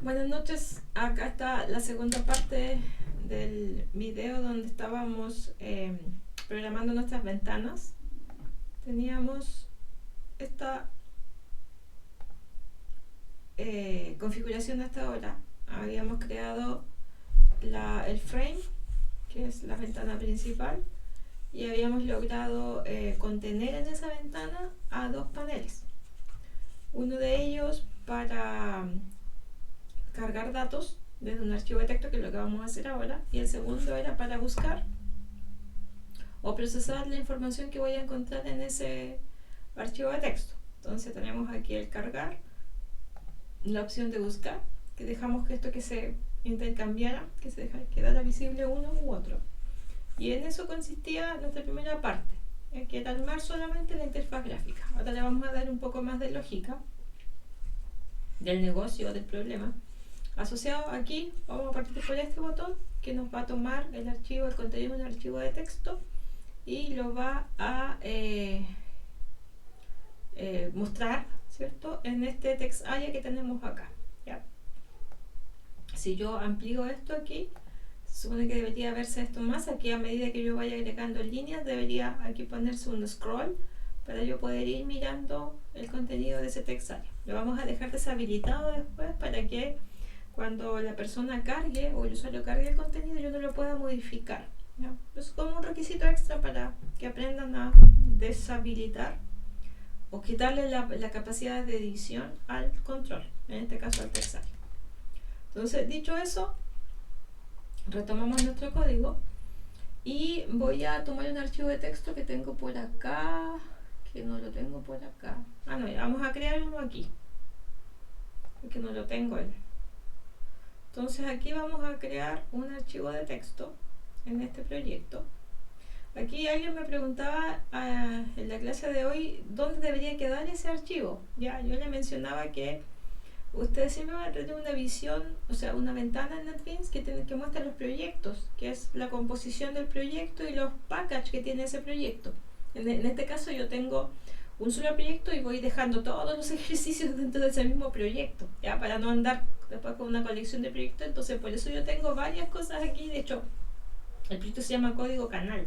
Buenas noches, acá está la segunda parte del video donde estábamos programando nuestras ventanas. Teníamos esta configuración hasta ahora. Habíamos creado el frame, que es la ventana principal, y habíamos logrado contener en esa ventana a dos paneles. Uno de ellos para cargar datos desde un archivo de texto, que es lo que vamos a hacer ahora, y el segundo era para buscar o procesar la información que voy a encontrar en ese archivo de texto. Entonces tenemos aquí el cargar, la opción de buscar, que dejamos que esto que se intercambiara, que se quedara visible uno u otro. Y en eso consistía nuestra primera parte, que era armar solamente la interfaz gráfica. Ahora le vamos a dar un poco más de lógica del negocio, del problema. Asociado aquí, vamos a partir por este botón que nos va a tomar el archivo, el contenido de un archivo de texto y lo va a mostrar, ¿cierto?, en este text area que tenemos acá, ¿ya? Si yo amplío esto aquí, se supone que debería verse esto más. Aquí, a medida que yo vaya agregando líneas, debería aquí ponerse un scroll para yo poder ir mirando el contenido de ese text area. Lo vamos a dejar deshabilitado después para que cuando la persona cargue o el usuario cargue el contenido yo no lo pueda modificar, ¿ya? Es como un requisito extra para que aprendan a deshabilitar o quitarle la capacidad de edición al control, en este caso al text area. Entonces, dicho eso, retomamos nuestro código y voy a tomar un archivo de texto que tengo por acá, que no lo tengo por acá. No, ya vamos a crear uno aquí, porque no lo tengo él. Entonces aquí vamos a crear un archivo de texto en este proyecto. Aquí alguien me preguntaba en la clase de hoy dónde debería quedar ese archivo. Ya, yo le mencionaba que ustedes siempre van a tener una visión, o sea, una ventana en NetBeans que muestra los proyectos, que es la composición del proyecto y los packages que tiene ese proyecto. En este caso yo tengo un solo proyecto y voy dejando todos los ejercicios dentro de ese mismo proyecto, ya, para no andar después con una colección de proyectos. Entonces por eso yo tengo varias cosas aquí. De hecho, el proyecto se llama código canal.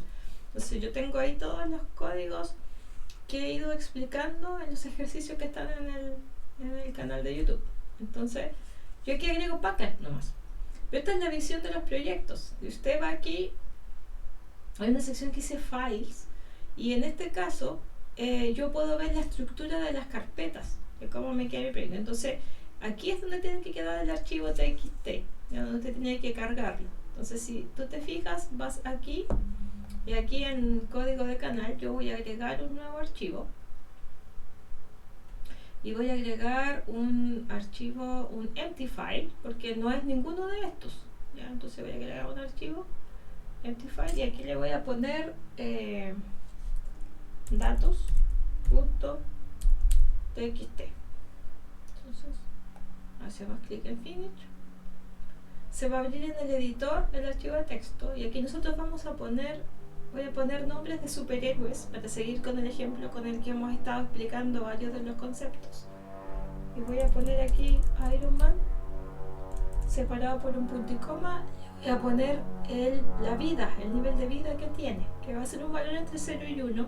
Entonces yo tengo ahí todos los códigos que he ido explicando en los ejercicios que están en el canal de YouTube. Entonces yo aquí agrego package nomás. Pero esta es la visión de los proyectos. Si usted va aquí, hay una sección que dice files, y en este caso yo puedo ver la estructura de las carpetas, de cómo me queda mi proyecto. Entonces aquí es donde tiene que quedar el archivo txt, donde usted tiene que cargarlo. Entonces si tú te fijas, vas aquí y aquí en código de canal yo voy a agregar un nuevo archivo y voy a agregar un archivo, un empty file, porque no es ninguno de estos, ¿ya? Entonces voy a agregar un archivo empty file y aquí le voy a poner datos.txt. Entonces hacemos clic en finish, se va a abrir en el editor el archivo de texto y aquí nosotros voy a poner nombres de superhéroes para seguir con el ejemplo con el que hemos estado explicando varios de los conceptos. Y voy a poner aquí Iron Man separado por un punto y coma. Voy a poner la vida, el nivel de vida que tiene, que va a ser un valor entre 0 y 1,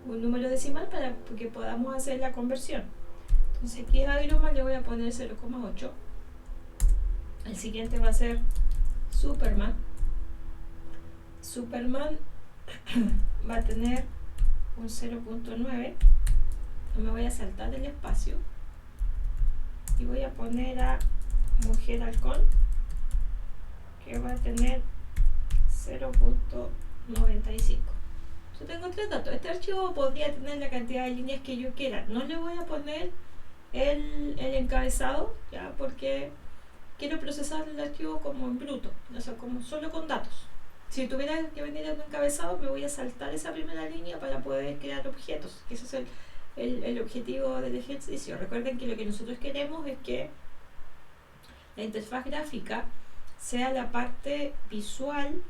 un número decimal para que podamos hacer la conversión. Entonces aquí a Iron Man le voy a poner 0,8. El siguiente va a ser Superman. Superman va a tener un 0.9. Me voy a saltar el espacio y voy a poner a Mujer Halcón, que va a tener 0.95. Yo tengo tres datos. Este archivo podría tener la cantidad de líneas que yo quiera. No le voy a poner el encabezado, ya, porque quiero procesar el archivo como en bruto, o sea, como solo con datos. Si tuviera que venir en encabezado, me voy a saltar esa primera línea para poder crear objetos, que ese es el objetivo del ejercicio. Recuerden que lo que nosotros queremos es que la interfaz gráfica sea la parte visual,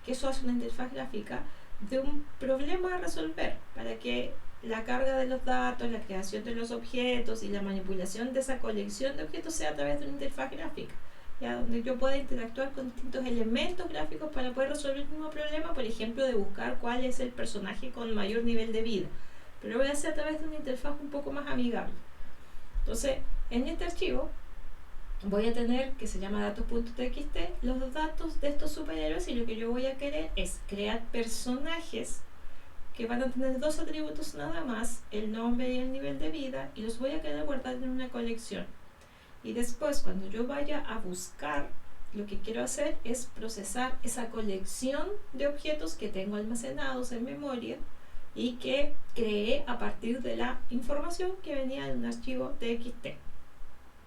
que eso hace una interfaz gráfica, de un problema a resolver, para que la carga de los datos, la creación de los objetos y la manipulación de esa colección de objetos sea a través de una interfaz gráfica, ya donde yo pueda interactuar con distintos elementos gráficos para poder resolver el mismo problema, por ejemplo, de buscar cuál es el personaje con mayor nivel de vida. Pero lo voy a hacer a través de una interfaz un poco más amigable. Entonces, en este archivo voy a tener, que se llama datos.txt, los datos de estos superhéroes, y lo que yo voy a querer es crear personajes que van a tener dos atributos nada más, el nombre y el nivel de vida, y los voy a querer guardar en una colección. Y después, cuando yo vaya a buscar, lo que quiero hacer es procesar esa colección de objetos que tengo almacenados en memoria y que creé a partir de la información que venía en un archivo TXT.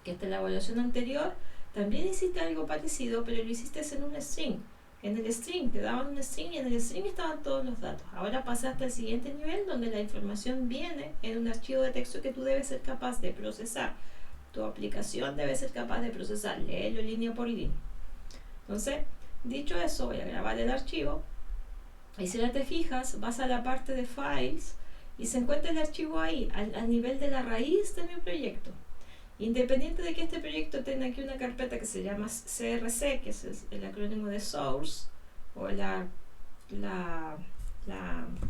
Que esta es la evaluación anterior, también hiciste algo parecido, pero lo hiciste en un string. En el string te daban un string y en el string estaban todos los datos. Ahora pasaste al siguiente nivel, donde la información viene en un archivo de texto que tú debes ser capaz de procesar. Tu aplicación debe ser capaz de procesar, leerlo línea por línea. Entonces, dicho eso, voy a grabar el archivo. Y si ahora te fijas, vas a la parte de Files y se encuentra el archivo ahí, al nivel de la raíz de mi proyecto. Independiente de que este proyecto tenga aquí una carpeta que se llama CRC, que es el acrónimo de Source, o la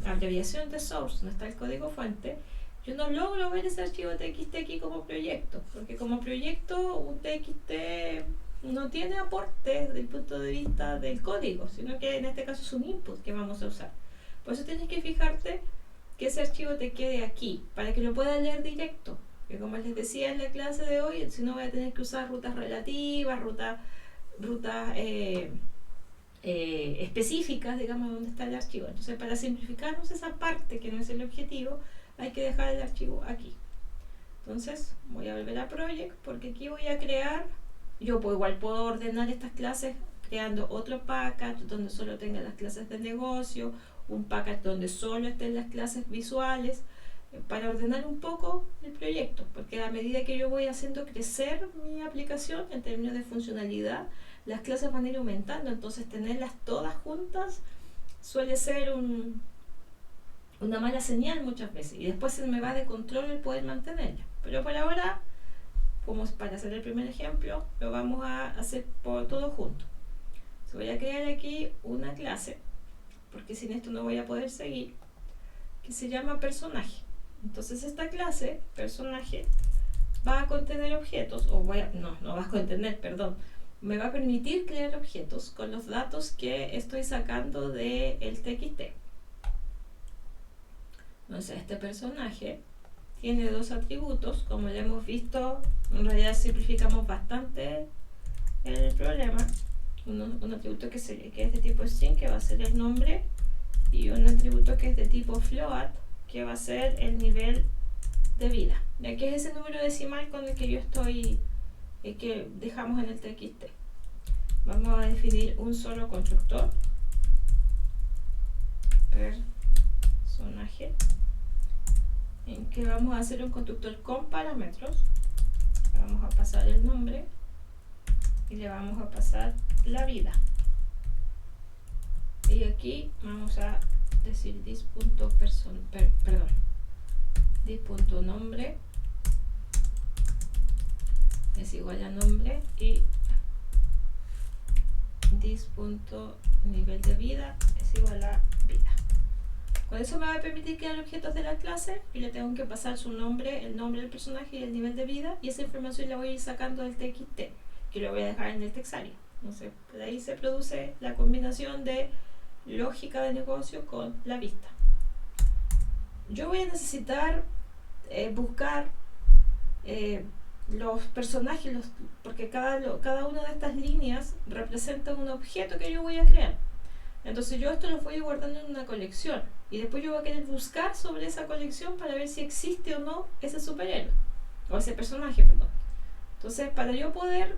abreviación de Source, donde está el código fuente, yo no logro ver ese archivo TXT aquí como proyecto, porque como proyecto un TXT no tiene aporte desde el punto de vista del código, sino que en este caso es un input que vamos a usar. Por eso tienes que fijarte que ese archivo te quede aquí, para que lo puedas leer directo. Que como les decía en la clase de hoy, si no voy a tener que usar rutas relativas, rutas específicas, digamos, donde está el archivo. Entonces, para simplificarnos esa parte que no es el objetivo, hay que dejar el archivo aquí. Entonces, voy a volver a Project, porque aquí voy a crear, yo igual puedo ordenar estas clases creando otro package donde solo tenga las clases de negocio, un package donde solo estén las clases visuales, para ordenar un poco el proyecto, porque a medida que yo voy haciendo crecer mi aplicación en términos de funcionalidad, las clases van a ir aumentando, entonces tenerlas todas juntas suele ser una mala señal muchas veces, y después se me va de control el poder mantenerlas. Pero por ahora, como para hacer el primer ejemplo, lo vamos a hacer por todo junto. So, voy a crear aquí una clase, porque sin esto no voy a poder seguir, que se llama personaje. Entonces esta clase, personaje, va a contener objetos, no va a contener, perdón, me va a permitir crear objetos con los datos que estoy sacando del TXT. Entonces este personaje tiene dos atributos, como ya hemos visto, en realidad simplificamos bastante el problema. Un atributo que es de tipo string, que va a ser el nombre, y un atributo que es de tipo float, que va a ser el nivel de vida, ya que es ese número decimal con el que yo estoy, que dejamos en el TXT. Vamos a definir un solo constructor, personaje, en que vamos a hacer un constructor con parámetros. Le vamos a pasar el nombre y le vamos a pasar la vida. Y aquí vamos a decir this.nombre es igual a nombre y this.nivel de vida es igual a vida. Con eso me va a permitir crear objetos de la clase y le tengo que pasar su nombre, el nombre del personaje y el nivel de vida, y esa información la voy a ir sacando del TXT, que lo voy a dejar en el texario. Entonces, de ahí se produce la combinación de lógica de negocio con la vista. Yo voy a necesitar buscar los personajes, porque cada una de estas líneas representa un objeto que yo voy a crear. Entonces yo esto lo voy guardando en una colección y después yo voy a querer buscar sobre esa colección para ver si existe o no ese superhéroe o ese personaje, perdón. Entonces, para yo poder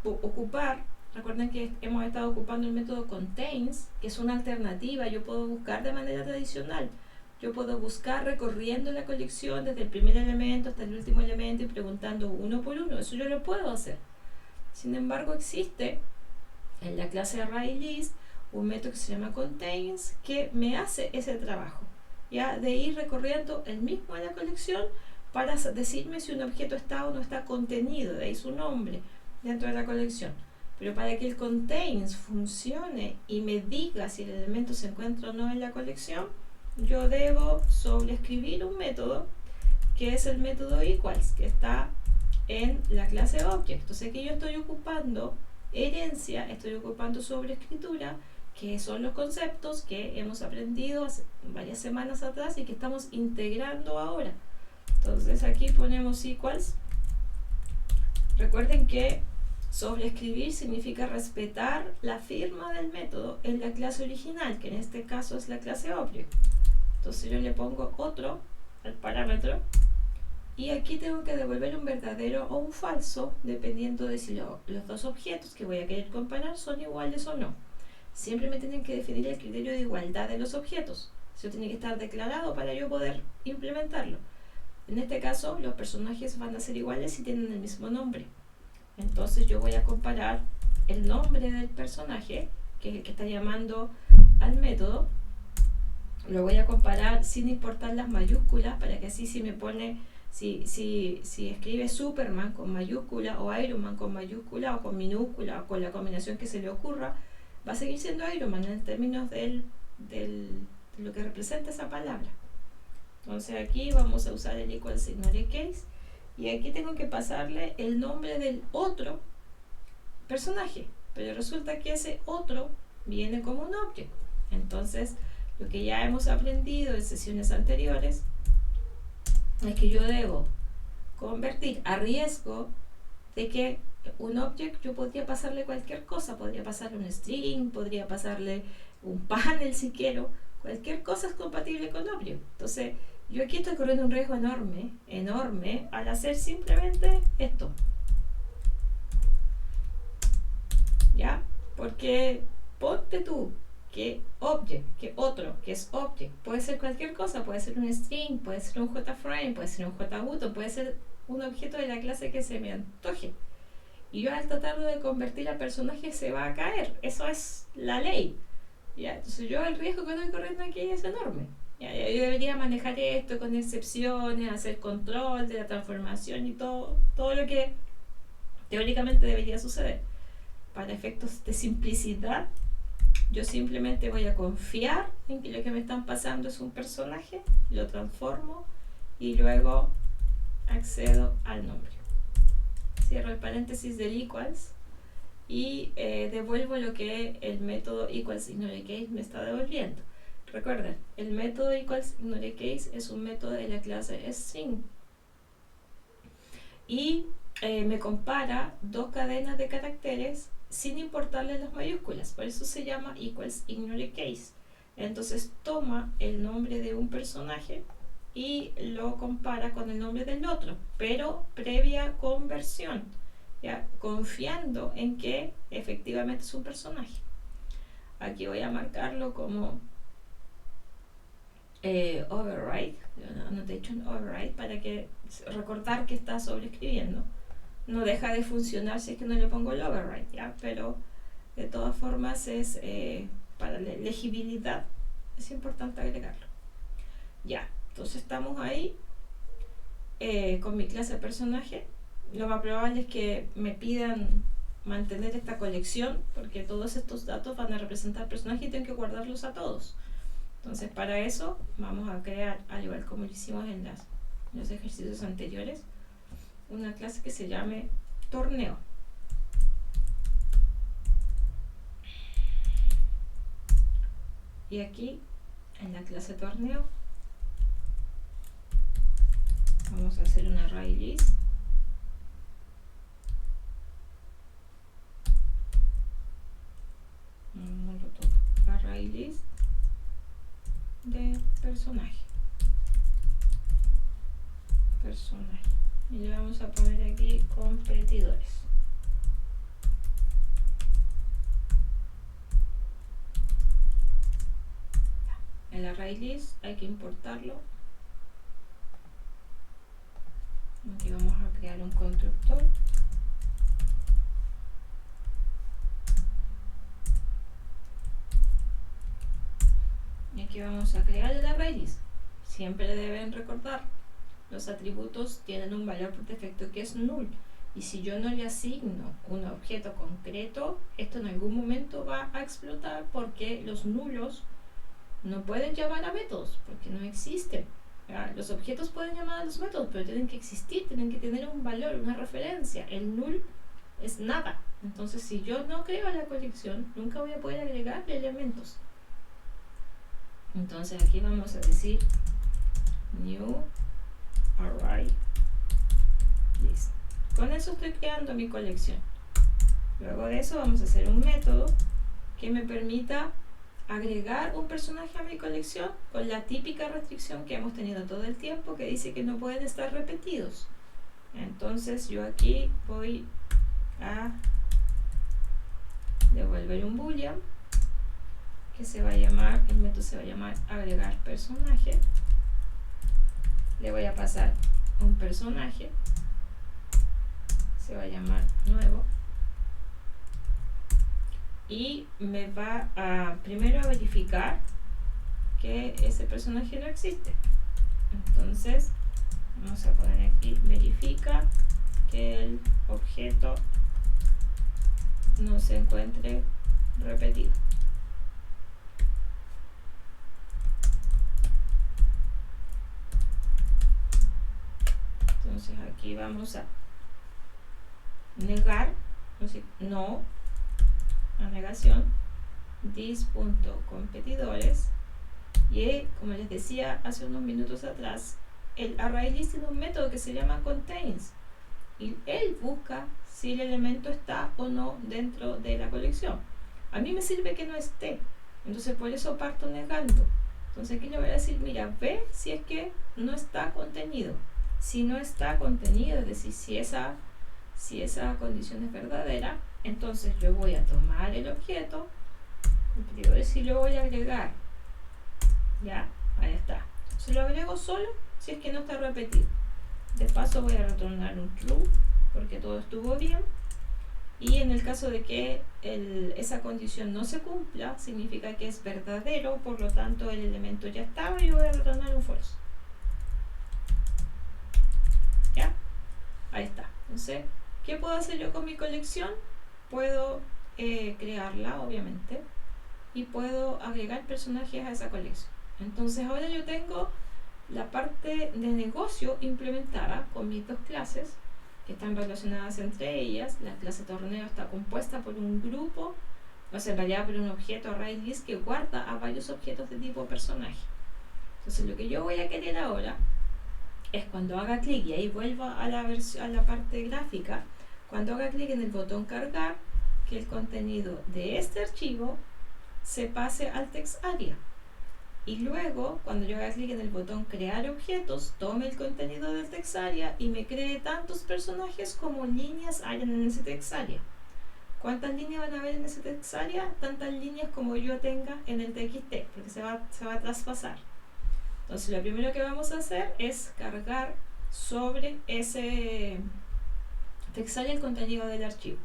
ocupar, recuerden que hemos estado ocupando el método contains, que es una alternativa. Yo puedo buscar de manera tradicional. Yo puedo buscar recorriendo la colección desde el primer elemento hasta el último elemento y preguntando uno por uno. Eso yo lo puedo hacer. Sin embargo, existe en la clase ArrayList un método que se llama contains, que me hace ese trabajo. ya de ir recorriendo el mismo de la colección para decirme si un objeto está o no está contenido, de ahí su nombre, dentro de la colección. Pero para que el contains funcione y me diga si el elemento se encuentra o no en la colección, yo debo sobreescribir un método que es el método equals, que está en la clase object. Entonces aquí yo estoy ocupando herencia, estoy ocupando sobreescritura, que son los conceptos que hemos aprendido hace varias semanas atrás y que estamos integrando ahora. Entonces aquí ponemos equals. Recuerden que sobreescribir significa respetar la firma del método en la clase original, que en este caso es la clase object. Entonces yo le pongo otro al parámetro y aquí tengo que devolver un verdadero o un falso dependiendo de si los dos objetos que voy a querer comparar son iguales o no. Siempre me tienen que definir el criterio de igualdad de los objetos. Eso tiene que estar declarado para yo poder implementarlo. En este caso, los personajes van a ser iguales si tienen el mismo nombre. Entonces yo voy a comparar el nombre del personaje, que es el que está llamando al método. Lo voy a comparar sin importar las mayúsculas, para que así si me pone, si escribe Superman con mayúscula o Iron Man con mayúscula o con minúscula o con la combinación que se le ocurra, va a seguir siendo Iron Man en términos de lo que representa esa palabra. Entonces aquí vamos a usar el equals ignore case y aquí tengo que pasarle el nombre del otro personaje, pero resulta que ese otro viene como un object. Entonces lo que ya hemos aprendido en sesiones anteriores es que yo debo convertir a riesgo de que un object yo podría pasarle cualquier cosa, podría pasarle un string, podría pasarle un panel si quiero, cualquier cosa es compatible con object. Entonces yo aquí estoy corriendo un riesgo enorme al hacer simplemente esto, ¿ya? Porque ponte tú que object, que otro, que es object, puede ser cualquier cosa, puede ser un string, puede ser un JFrame, puede ser un JButton, puede ser un objeto de la clase que se me antoje. Y yo al tratarlo de convertir a personaje se va a caer, eso es la ley. ¿Ya? Entonces yo el riesgo que estoy corriendo aquí es enorme. ¿Ya? Yo debería manejar esto con excepciones, hacer control de la transformación y todo lo que teóricamente debería suceder. Para efectos de simplicidad, yo simplemente voy a confiar en que lo que me están pasando es un personaje, lo transformo y luego accedo al nombre. Cierro el paréntesis del equals y devuelvo lo que el método equals ignore case me está devolviendo. Recuerden, el método equals ignore case es un método de la clase string y me compara dos cadenas de caracteres sin importarle las mayúsculas, por eso se llama equals ignore case. Entonces toma el nombre de un personaje y lo compara con el nombre del otro, pero previa conversión, ¿ya? Confiando en que efectivamente es un personaje. Aquí voy a marcarlo como override, annotation override, para que recordar que está sobreescribiendo. No deja de funcionar si es que no le pongo el override, ¿ya? Pero de todas formas es para la legibilidad es importante agregarlo. Ya, entonces estamos ahí con mi clase de personaje. Lo más probable es que me pidan mantener esta colección porque todos estos datos van a representar personajes y tengo que guardarlos a todos. Entonces para eso vamos a crear, al igual como lo hicimos en los ejercicios anteriores, una clase que se llame torneo. Y aquí en la clase torneo vamos a hacer un array list array list de personaje y le vamos a poner aquí competidores. El array list hay que importarlo. Aquí vamos a crear un constructor y aquí vamos a crear el array list. siempre deben recordar, los atributos tienen un valor por defecto que es null. Y si yo no le asigno un objeto concreto, esto en algún momento va a explotar, porque los nulos no pueden llamar a métodos, porque no existen. Los objetos pueden llamar a los métodos, pero tienen que existir, tienen que tener un valor, una referencia. El null es nada. Entonces, si yo no creo la colección, nunca voy a poder agregarle elementos. Entonces aquí vamos a decir new array list. Con eso estoy creando mi colección. Luego de eso vamos a hacer un método que me permita agregar un personaje a mi colección con la típica restricción que hemos tenido todo el tiempo, que dice que no pueden estar repetidos. Entonces yo aquí voy a devolver un boolean que se va a llamar, el método se va a llamar agregar personaje. Le voy a pasar un personaje, se va a llamar nuevo, y me va a primero a verificar que ese personaje no existe. Entonces vamos a poner aquí verifica que el objeto no se encuentre repetido. Entonces aquí vamos a negar, no a negación this.competidores, y como les decía hace unos minutos atrás, el ArrayList tiene un método que se llama contains, y él busca si el elemento está o no dentro de la colección. A mí me sirve que no esté, entonces por eso parto negando. Entonces aquí le voy a decir, mira, ve si es que no está contenido. Si no está contenido, es decir, si esa condición es verdadera, entonces yo voy a tomar el objeto competidores y lo voy a agregar. Ya, ahí está. Se lo agrego solo si es que no está repetido. De paso voy a retornar un true porque todo estuvo bien, y en el caso de que esa condición no se cumpla, significa que es verdadero, por lo tanto el elemento ya estaba, y voy a retornar un false. ¿Ya? Ahí está. Entonces, ¿qué puedo hacer yo con mi colección? Puedo crearla, obviamente, y puedo agregar personajes a esa colección. Entonces ahora yo tengo la parte de negocio implementada con mis dos clases que están relacionadas entre ellas. La clase torneo está compuesta por un grupo, o sea, en realidad por un objeto ArrayList que guarda a varios objetos de tipo personaje. Entonces lo que yo voy a querer ahora es, cuando haga clic, y ahí vuelvo a la parte gráfica, cuando haga clic en el botón cargar, que el contenido de este archivo se pase al text area. Y luego, cuando yo haga clic en el botón crear objetos, tome el contenido del text area y me cree tantos personajes como líneas hayan en ese text area. ¿Cuántas líneas van a haber en ese text area? Tantas líneas como yo tenga en el txt, porque se va a traspasar. Entonces lo primero que vamos a hacer es cargar sobre ese text area el contenido del archivo.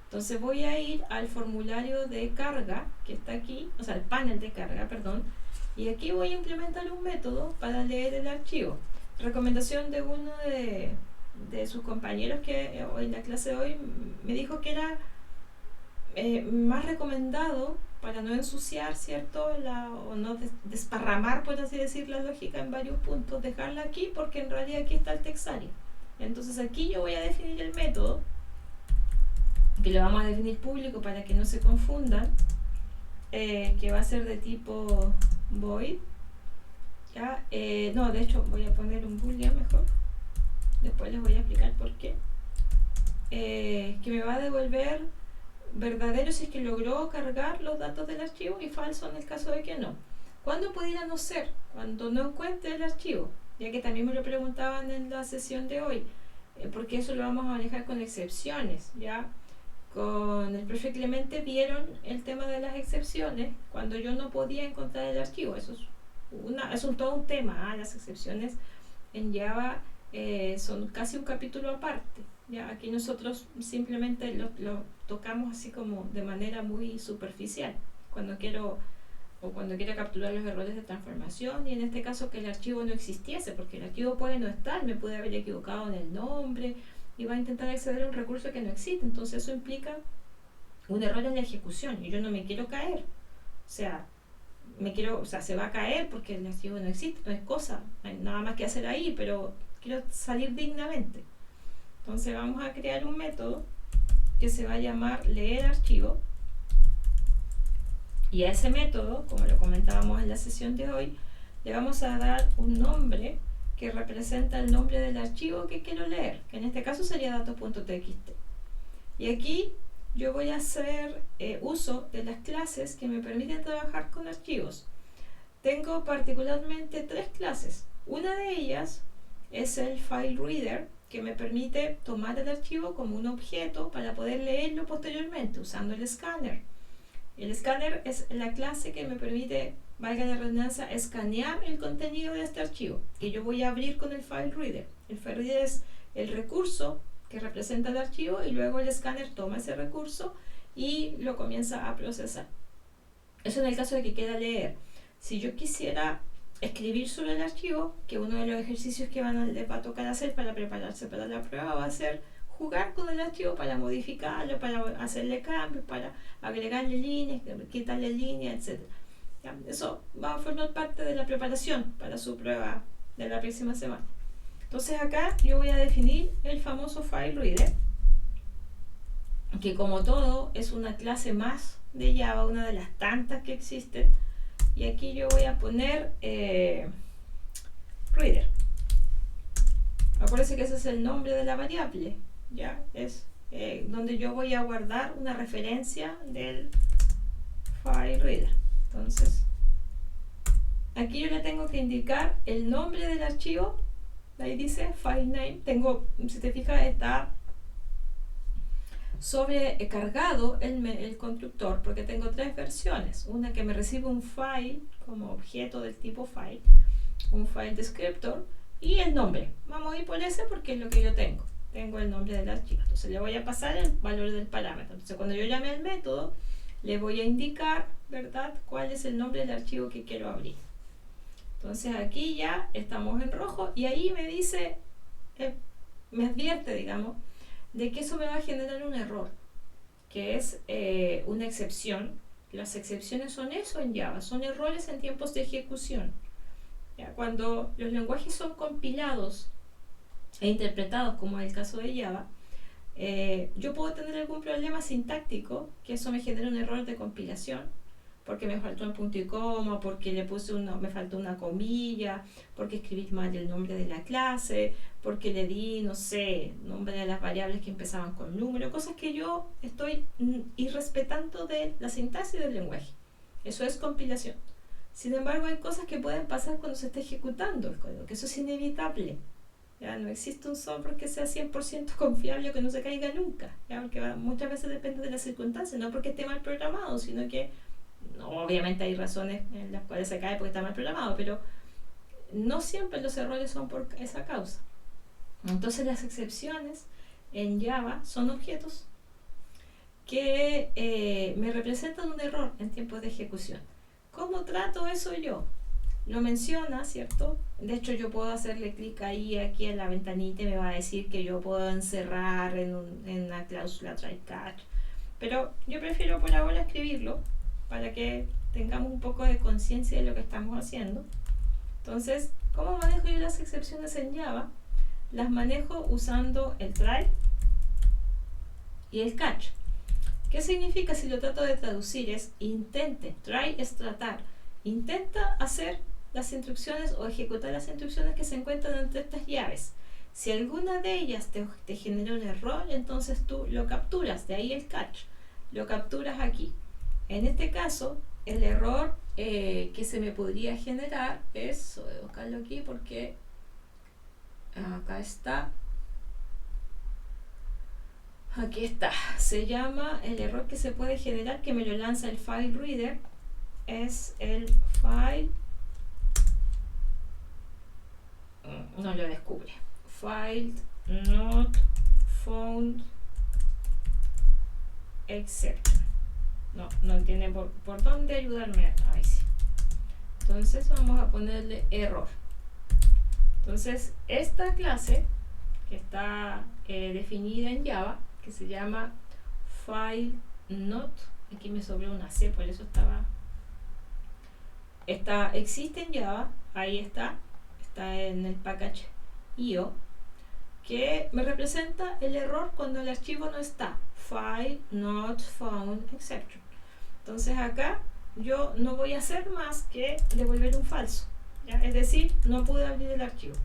Entonces voy a ir al formulario de carga que está aquí, o sea, el panel de carga, perdón, y aquí voy a implementar un método para leer el archivo. Recomendación de uno de sus compañeros que en la clase de hoy me dijo que era más recomendado, para no ensuciar, ¿cierto? O no desparramar, por así decir, la lógica en varios puntos, dejarla aquí, porque en realidad aquí está el text area. Entonces aquí yo voy a definir el método, que lo vamos a definir público para que no se confundan, que va a ser de tipo void. ¿Ya? No, de hecho voy a poner un boolean mejor, después les voy a explicar por qué, que me va a devolver verdadero si es que logró cargar los datos del archivo, y falso en el caso de que no. ¿Cuándo pudiera no ser? Cuando no encuentre el archivo, ya que también me lo preguntaban en la sesión de hoy, porque eso lo vamos a manejar con excepciones. Ya con el profe Clemente vieron el tema de las excepciones cuando yo no podía encontrar el archivo. Eso es todo un tema. Las excepciones en Java son casi un capítulo aparte. Ya aquí nosotros simplemente lo tocamos así como de manera muy superficial, cuando quiero o cuando quiera capturar los errores de transformación, y en este caso que el archivo no existiese, porque el archivo puede no estar, me puede haber equivocado en el nombre y va a intentar acceder a un recurso que no existe. Entonces eso implica un error en la ejecución y yo no me quiero caer. O sea, se va a caer porque el archivo no existe, no es cosa, no hay nada más que hacer ahí, pero quiero salir dignamente. Entonces vamos a crear un método que se va a llamar leer archivo, y a ese método, como lo comentábamos en la sesión de hoy, le vamos a dar un nombre que representa el nombre del archivo que quiero leer, que en este caso sería datos.txt. Y aquí yo voy a hacer uso de las clases que me permiten trabajar con archivos. Tengo particularmente 3 clases. Una de ellas es el FileReader, que me permite tomar el archivo como un objeto para poder leerlo posteriormente usando el escáner. El escáner es la clase que me permite, valga la redundancia, escanear el contenido de este archivo que yo voy a abrir con el FileReader. El FileReader es el recurso que representa el archivo y luego el escáner toma ese recurso y lo comienza a procesar. Eso en el caso de que quiera leer. Si yo quisiera escribir sobre el archivo, que uno de los ejercicios que les va a tocar hacer para prepararse para la prueba va a ser jugar con el archivo para modificarlo, para hacerle cambios, para agregarle líneas, quitarle líneas, etc. ¿Ya? Eso va a formar parte de la preparación para su prueba de la próxima semana. Entonces acá yo voy a definir el famoso FileReader, que como todo es una clase más de Java, una de las tantas que existen, y aquí yo voy a poner reader. Acuérdense que ese es el nombre de la variable, ya es donde yo voy a guardar una referencia del FileReader. Entonces aquí yo le tengo que indicar el nombre del archivo. Ahí dice file name. Tengo, si te fijas, está sobrecargado el constructor porque tengo 3 versiones. Una que me recibe un file como objeto del tipo file, un file descriptor y el nombre. Vamos a ir por ese porque es lo que yo tengo. Tengo el nombre del archivo. Entonces le voy a pasar el valor del parámetro. Entonces cuando yo llame al método, le voy a indicar, ¿verdad?, cuál es el nombre del archivo que quiero abrir. Entonces aquí ya estamos en rojo y ahí me dice, me advierte, digamos, de que eso me va a generar un error, que es una excepción. Las excepciones son eso en Java, son errores en tiempos de ejecución. ¿Ya? Cuando los lenguajes son compilados e interpretados, como es el caso de Java, yo puedo tener algún problema sintáctico, que eso me genera un error de compilación, porque me faltó un punto y coma, porque me faltó una comilla, porque escribí mal el nombre de la clase, porque le di, no sé, nombre de las variables que empezaban con número, cosas que yo estoy irrespetando de la sintaxis del lenguaje. Eso es compilación. Sin embargo, hay cosas que pueden pasar cuando se está ejecutando el código, que eso es inevitable. ¿Ya? No existe un software que sea 100% confiable o que no se caiga nunca, ¿ya? Porque muchas veces depende de las circunstancias, no porque esté mal programado, sino que obviamente hay razones en las cuales se cae porque está mal programado, pero no siempre los errores son por esa causa. Entonces las excepciones en Java son objetos que me representan un error en tiempos de ejecución. ¿Cómo trato eso yo? Lo menciona, ¿cierto? De hecho yo puedo hacerle clic ahí, aquí en la ventanita, y me va a decir que yo puedo encerrar en la cláusula try catch, pero yo prefiero por ahora escribirlo para que tengamos un poco de conciencia de lo que estamos haciendo. Entonces, ¿cómo manejo yo las excepciones en Java? Las manejo usando el try y el catch. ¿Qué significa si lo trato de traducir? Es intente, try es tratar, intenta hacer las instrucciones o ejecutar las instrucciones que se encuentran entre estas llaves. Si alguna de ellas te genera un error, entonces tú lo capturas, de ahí el catch, lo capturas aquí. En este caso, el error que se me podría generar es, voy a buscarlo aquí porque acá está, aquí está, se llama, el error que se puede generar, que me lo lanza el FileReader, es el file, no lo descubre, file not found exception. No tiene por dónde ayudarme. Ahí sí. Entonces vamos a ponerle error. Entonces esta clase que está definida en Java, que se llama FileNote, aquí me sobró una C, por eso existe en Java, ahí está en el package IO, que me representa el error cuando el archivo no está, file not found exception. Entonces acá yo no voy a hacer más que devolver un falso, ¿ya? Es decir, no pude abrir el archivo.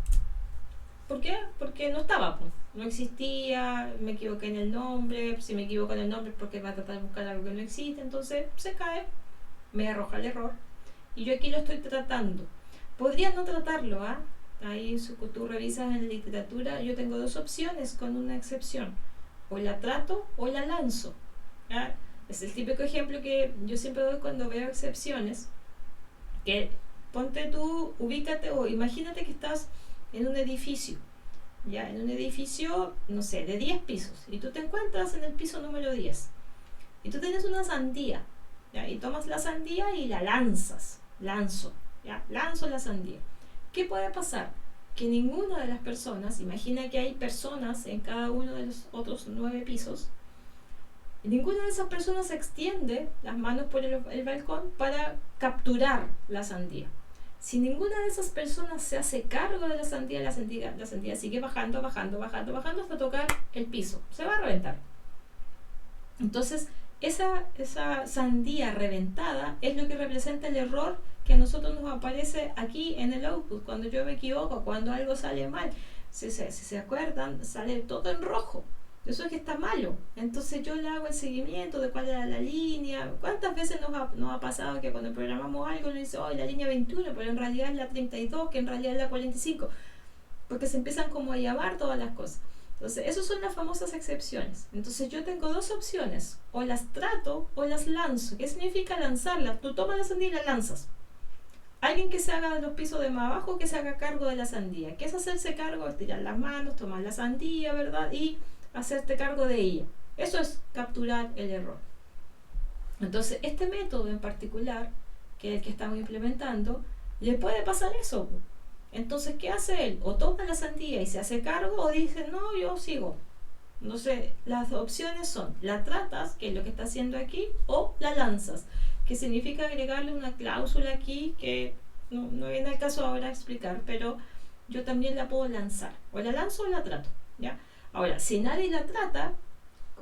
¿Por qué? Porque no estaba, no existía, me equivoqué en el nombre, si me equivoco en el nombre es porque va a tratar de buscar algo que no existe, entonces se cae, me arroja el error y yo aquí lo estoy tratando. Podría no tratarlo, ¿ah? Ahí tú revisas en la literatura, yo tengo dos opciones con una excepción, o la trato o la lanzo, ¿ya? Es el típico ejemplo que yo siempre doy cuando veo excepciones, que ponte tú, ubícate o imagínate que estás en un edificio, ya, en un edificio, no sé, de 10 pisos, y tú te encuentras en el piso número 10, y tú tienes una sandía, ¿ya? Y tomas la sandía y la lanzo la sandía. ¿Qué puede pasar? Que ninguna de las personas, imagina que hay personas en cada uno de los otros 9 pisos, ninguna de esas personas extiende las manos por el balcón para capturar la sandía. Si ninguna de esas personas se hace cargo de la sandía sigue bajando hasta tocar el piso. Se va a reventar. Entonces, esa sandía reventada es lo que representa el error que a nosotros nos aparece aquí en el output. Cuando yo me equivoco, cuando algo sale mal, si se acuerdan, sale todo en rojo. Eso es que está malo. Entonces yo le hago el seguimiento de cuál era la línea. ¿Cuántas veces nos ha pasado que cuando programamos algo nos dice, la línea 21, pero en realidad es la 32, que en realidad es la 45? Porque se empiezan como a llamar todas las cosas. Entonces, esas son las famosas excepciones. Entonces yo tengo dos opciones, o las trato o las lanzo. ¿Qué significa lanzarlas? Tú tomas la sandía y la lanzas. Alguien que se haga de los pisos de más abajo, que se haga cargo de la sandía. ¿Qué es hacerse cargo? Es tirar las manos, tomar la sandía, ¿verdad? Y hacerte cargo de ella. Eso es capturar el error. Entonces, este método en particular, que es el que estamos implementando, le puede pasar eso. Entonces, ¿qué hace él? O toma la sandía y se hace cargo, o dice, no, yo sigo. Entonces, las opciones son, la tratas, que es lo que está haciendo aquí, o la lanzas, que significa agregarle una cláusula aquí, que no viene al caso ahora a explicar, pero yo también la puedo lanzar. O la lanzo o la trato, ¿ya? Ahora, si nadie la trata,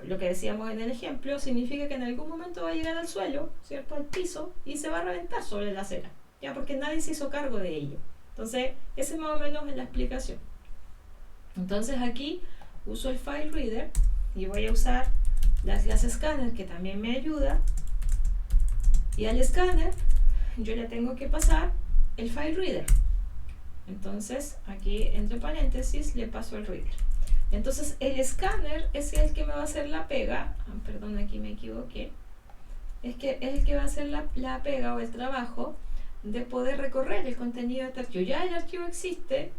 lo que decíamos en el ejemplo, significa que en algún momento va a llegar al suelo, ¿cierto? Al piso, y se va a reventar sobre la acera, ¿ya? Porque nadie se hizo cargo de ello. Entonces, ese es más o menos la explicación. Entonces aquí uso el file reader y voy a usar las clases scanner, que también me ayuda, y al escáner yo le tengo que pasar el file reader. Entonces aquí entre paréntesis le paso el reader. Entonces el escáner es el que me va a hacer la pega, perdón, aquí me equivoqué, es el que va a hacer la pega o el trabajo de poder recorrer el contenido de este archivo. Ya el archivo existe,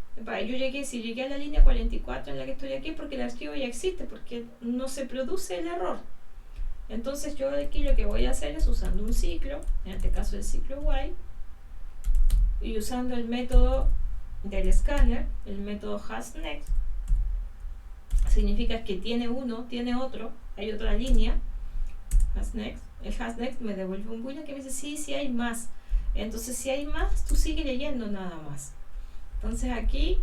si llegué a la línea 44 en la que estoy aquí, porque el archivo ya existe, porque no se produce el error. Entonces yo aquí lo que voy a hacer es usando un ciclo, en este caso el ciclo while, y usando el método del escáner, el método hasNext, significa que tiene uno, tiene otro, hay otra línea, hasNext, el hasNext me devuelve un boolean que me dice sí hay más. Entonces si hay más, tú sigue leyendo nada más. Entonces aquí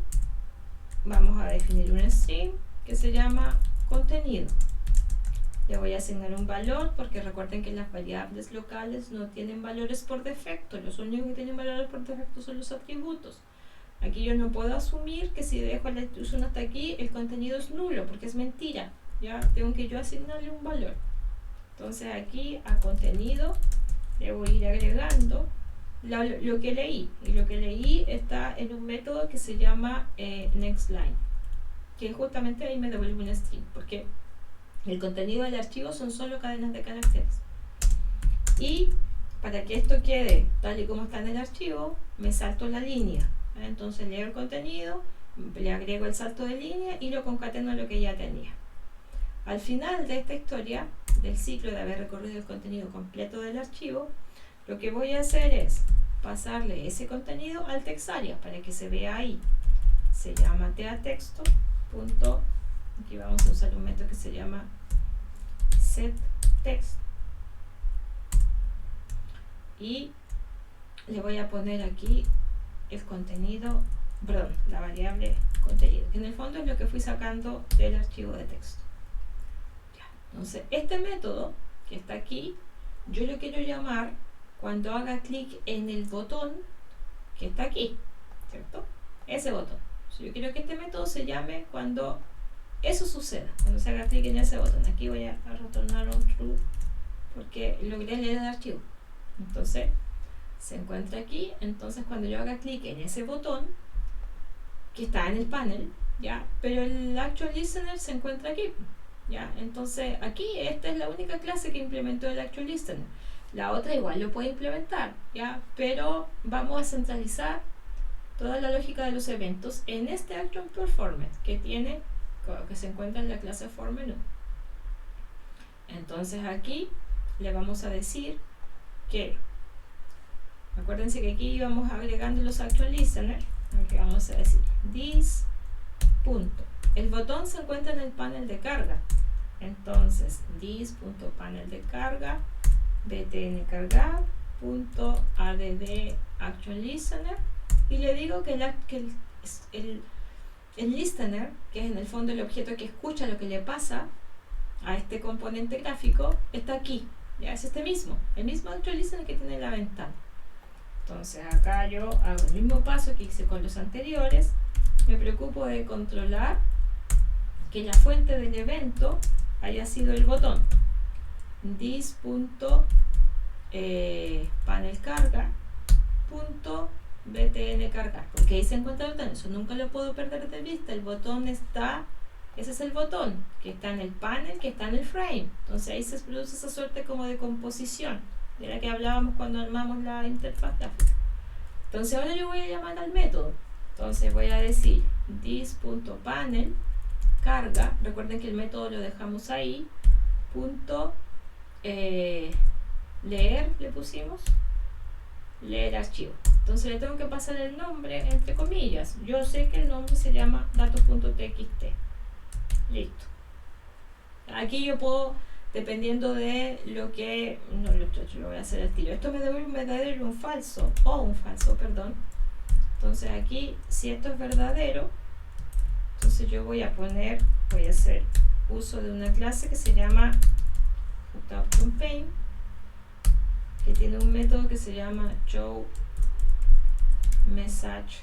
vamos a definir un string que se llama contenido. Le voy a asignar un valor, porque recuerden que las variables locales no tienen valores por defecto. Los únicos que tienen valores por defecto son los atributos. Aquí yo no puedo asumir que si dejo la instrucción hasta aquí, el contenido es nulo, porque es mentira. Ya tengo que yo asignarle un valor. Entonces aquí a contenido le voy a ir agregando lo que leí. Y lo que leí está en un método que se llama nextLine, que justamente ahí me devuelve un string, porque el contenido del archivo son solo cadenas de caracteres. Y para que esto quede tal y como está en el archivo, me salto la línea. Entonces leo el contenido, le agrego el salto de línea y lo concateno a lo que ya tenía. Al final de esta historia, del ciclo de haber recorrido el contenido completo del archivo, lo que voy a hacer es pasarle ese contenido al text area para que se vea ahí. Se llama teatexto. Aquí vamos a usar un método que se llama setText. Y le voy a poner aquí el contenido, perdón, la variable contenido, que en el fondo es lo que fui sacando del archivo de texto. Ya. Entonces, este método que está aquí, yo lo quiero llamar cuando haga clic en el botón que está aquí, ¿cierto? Ese botón. Yo quiero que este método se llame cuando eso suceda, cuando se haga clic en ese botón. Aquí voy a retornar un true porque logré leer el archivo. Entonces, se encuentra aquí. Entonces, cuando yo haga clic en ese botón que está en el panel, ¿ya? Pero el actual listener se encuentra aquí, ¿ya? Entonces, aquí esta es la única clase que implementó el actual listener. La otra igual lo puede implementar, ¿ya? Pero vamos a centralizar toda la lógica de los eventos en este actual performer que se encuentra en la clase forMenu. Entonces aquí le vamos a decir que, acuérdense que aquí íbamos agregando los actual listener. Aquí vamos a decir this punto. El botón se encuentra en el panel de carga. Entonces this.panel de carga btn cargar punto add actual listener, y le digo que el listener, que es en el fondo el objeto que escucha lo que le pasa a este componente gráfico, está aquí, ya es el mismo actual listener que tiene la ventana. Entonces acá yo hago el mismo paso que hice con los anteriores. Me preocupo de controlar que la fuente del evento haya sido el botón this.panel carga punto btn cargar, porque ahí se encuentra el botón. Eso nunca lo puedo perder de vista. El botón está, ese es el botón que está en el panel, que está en el frame. Entonces ahí se produce esa suerte como de composición de la que hablábamos cuando armamos la interfaz gráfica. Entonces ahora yo voy a llamar al método. Entonces voy a decir this.panel carga, recuerden que el método lo dejamos ahí, punto leer, le pusimos leer archivo. Entonces le tengo que pasar el nombre entre comillas. Yo sé que el nombre se llama datos.txt. Listo. Aquí yo puedo, dependiendo de lo que, no, yo lo voy a hacer al tiro. Esto me devuelve un verdadero y un falso, o un falso, perdón. Entonces aquí, si esto es verdadero, entonces yo voy a hacer uso de una clase que se llama hookup.paint, que tiene un método que se llama show message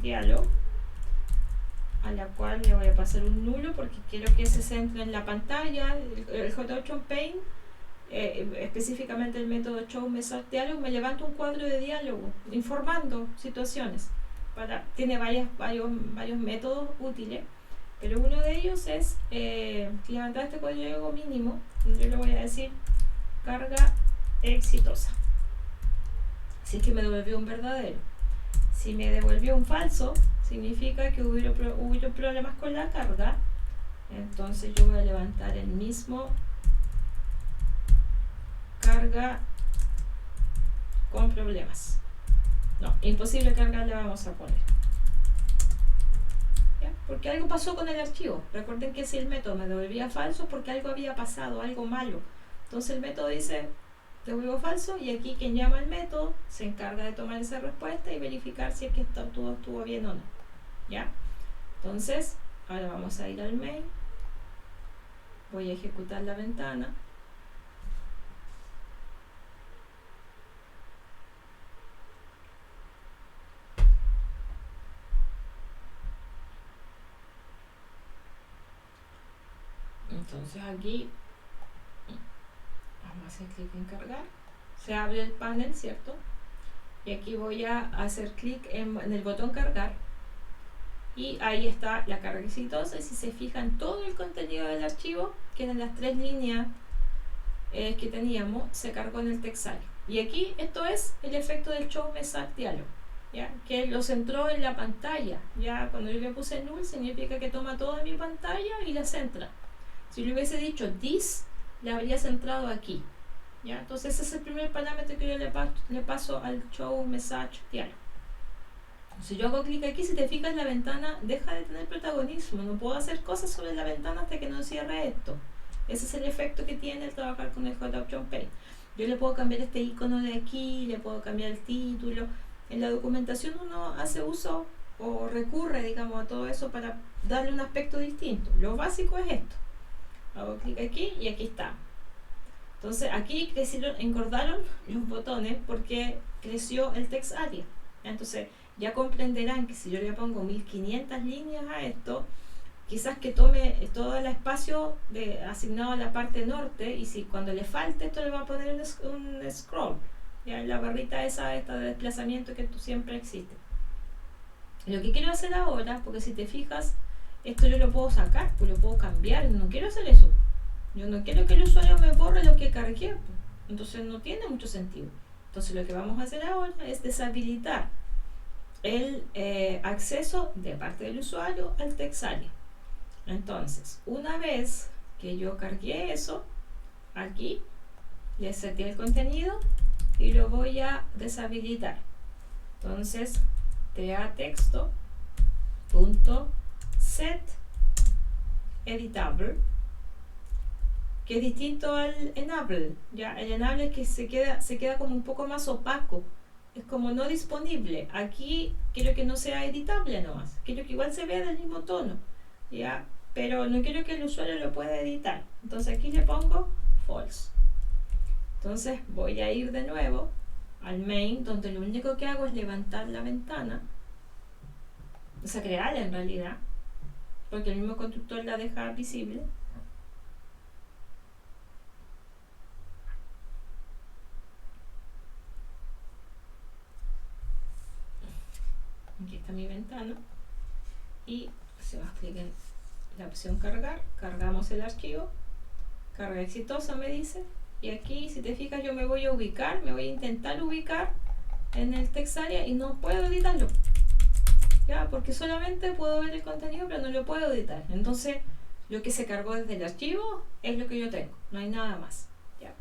dialog, a la cual le voy a pasar un nulo porque quiero que se centre en la pantalla. El J8Paint, específicamente el método show message dialog, me levanta un cuadro de diálogo informando situaciones. Tiene varios métodos útiles, pero uno de ellos es levantar este código mínimo. Yo le voy a decir carga exitosa, si es que me devolvió un verdadero. Si me devolvió un falso, significa que hubo problemas con la carga. Entonces yo voy a levantar el mismo carga con problemas. No, imposible cargar le vamos a poner, ¿ya? Porque algo pasó con el archivo. Recuerden que si el método me devolvía falso, porque algo había pasado, algo malo. Entonces el método dice devuelvo falso, y aquí quien llama al método se encarga de tomar esa respuesta y verificar si es que todo estuvo bien o no, ¿ya? Entonces ahora vamos a ir al main, voy a ejecutar la ventana, entonces aquí vamos a hacer clic en cargar, se abre el panel, ¿cierto? Y aquí voy a hacer clic en el botón cargar, y ahí está la carga exitosa. Y si se fijan, todo el contenido del archivo, que eran las 3 líneas que teníamos, se cargó en el text area. Y aquí esto es el efecto del show message dialog, ¿ya? Que lo centró en la pantalla. Ya cuando yo le puse null, significa que toma toda mi pantalla y la centra. Si le hubiese dicho this, la habría centrado aquí, ¿ya? Entonces ese es el primer parámetro que yo le paso al show message diario. Si yo hago clic aquí, si te fijas, la ventana deja de tener protagonismo. No puedo hacer cosas sobre la ventana hasta que no cierre esto. Ese es el efecto que tiene el trabajar con el J-Option Paint. Yo le puedo cambiar este icono de aquí, le puedo cambiar el título. En la documentación uno hace uso o recurre, digamos, a todo eso para darle un aspecto distinto. Lo básico es esto. Hago clic aquí y aquí está. Entonces aquí engordaron los botones porque creció el text area. Entonces ya comprenderán que si yo le pongo 1500 líneas a esto, quizás que tome todo el espacio asignado a la parte norte, y si cuando le falte esto le va a poner un scroll, ya la barrita esta de desplazamiento que siempre existe. Lo que quiero hacer ahora, porque si te fijas, esto yo lo puedo sacar, pues lo puedo cambiar, no quiero hacer eso. Yo no quiero que el usuario me borre lo que cargué, entonces no tiene mucho sentido. Entonces lo que vamos a hacer ahora es deshabilitar el acceso de parte del usuario al text area. Entonces, una vez que yo cargué eso, aquí le seté el contenido y lo voy a deshabilitar. Entonces, TATexto.set editable, que es distinto al enable. Ya, el enable es que se queda como un poco más opaco, es como no disponible. Aquí quiero que no sea editable nomás, quiero que igual se vea del mismo tono, ya, pero no quiero que el usuario lo pueda editar. Entonces aquí le pongo false. Entonces voy a ir de nuevo al main, donde lo único que hago es levantar la ventana, o sea, crearla en realidad, porque el mismo constructor la deja visible. Aquí está mi ventana y se va a clic en la opción cargar, cargamos el archivo, carga exitosa me dice, y aquí si te fijas yo me voy a intentar ubicar en el text area y no puedo editarlo, ya, porque solamente puedo ver el contenido pero no lo puedo editar. Entonces lo que se cargó desde el archivo es lo que yo tengo, no hay nada más, ya.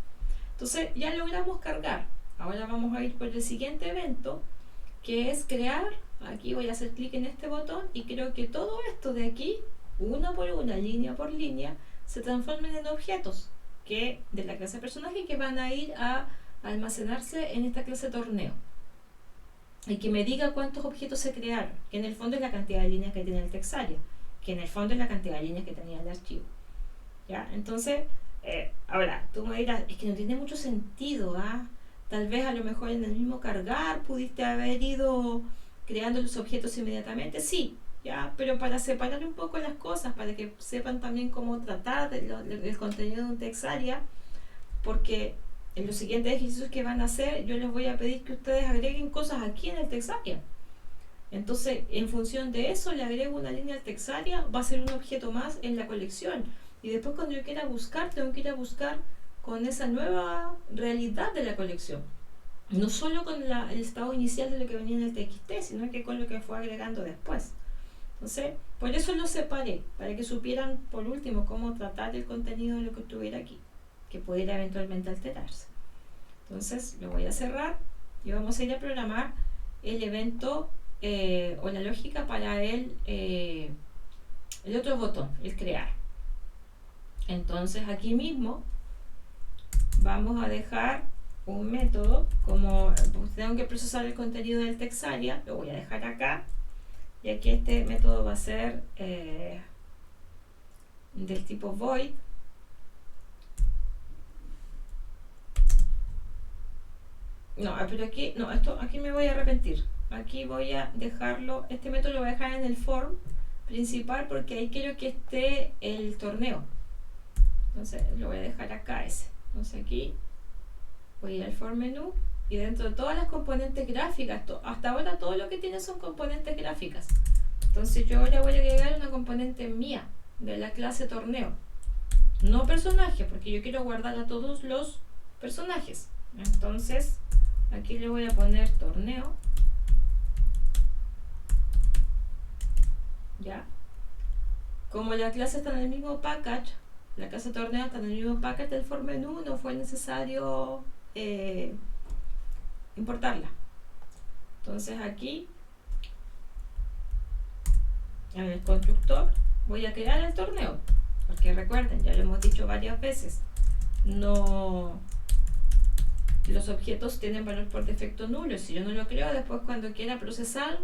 Entonces ya logramos cargar. Ahora vamos a ir por el siguiente evento, que es crear. Aquí voy a hacer clic en este botón y creo que todo esto de aquí, una por una, línea por línea, se transformen en objetos de la clase personaje, que van a ir a almacenarse en esta clase torneo, y que me diga cuántos objetos se crearon, que en el fondo es la cantidad de líneas que tiene el text area, que en el fondo es la cantidad de líneas que tenía el archivo, ¿ya? Entonces ahora tú me dirás, es que no tiene mucho sentido, tal vez a lo mejor en el mismo cargar pudiste haber ido creando los objetos inmediatamente, sí, ya, pero para separar un poco las cosas, para que sepan también cómo tratar del contenido de un text area, porque en los siguientes ejercicios que van a hacer yo les voy a pedir que ustedes agreguen cosas aquí en el text area. Entonces en función de eso le agrego una línea al text area, va a ser un objeto más en la colección, y después cuando yo quiera buscar, tengo que ir a buscar con esa nueva realidad de la colección, no solo con el estado inicial de lo que venía en el TXT, sino que con lo que fue agregando después. Entonces, por eso lo separé, para que supieran por último cómo tratar el contenido de lo que estuviera aquí, que pudiera eventualmente alterarse. Entonces lo voy a cerrar y vamos a ir a programar el evento o la lógica para el otro botón, el crear. Entonces aquí mismo vamos a dejar un método, como tengo que procesar el contenido del text area, lo voy a dejar acá, y aquí este método va a ser del tipo void, no, pero aquí no, aquí me voy a arrepentir, aquí voy a dejarlo, este método lo voy a dejar en el form principal, porque ahí quiero que esté el torneo, entonces lo voy a dejar acá ese. Entonces aquí voy a ir al form menú, y dentro de todas las componentes gráficas, hasta ahora todo lo que tiene son componentes gráficas, entonces yo ahora voy a agregar una componente mía de la clase torneo, no personaje, porque yo quiero guardar a todos los personajes. Entonces aquí le voy a poner torneo, ya, como la clase está en el mismo package, la clase torneo está en el mismo paquete del for menú, no fue necesario importarla. Entonces aquí en el constructor voy a crear el torneo, porque recuerden, ya lo hemos dicho varias veces, no, los objetos tienen valor por defecto nulo. Si yo no lo creo, después cuando quiera procesar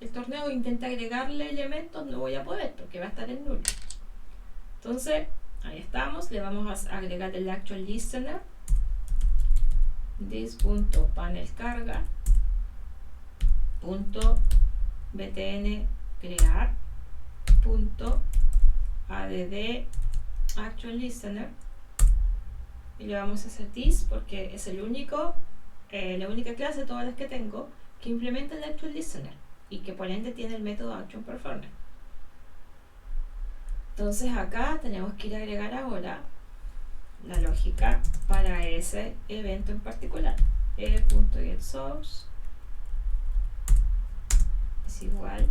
el torneo e intenta agregarle elementos, no voy a poder porque va a estar en nulo. Entonces ahí estamos, le vamos a agregar el actual listener, this.panelCarga .btn crear .add actual listener, y le vamos a hacer this porque es el único la única clase de todas las que tengo que implementa el actual listener y que por ende tiene el método action performer. Entonces acá tenemos que ir a agregar ahora la lógica para ese evento en particular. e.getSource es igual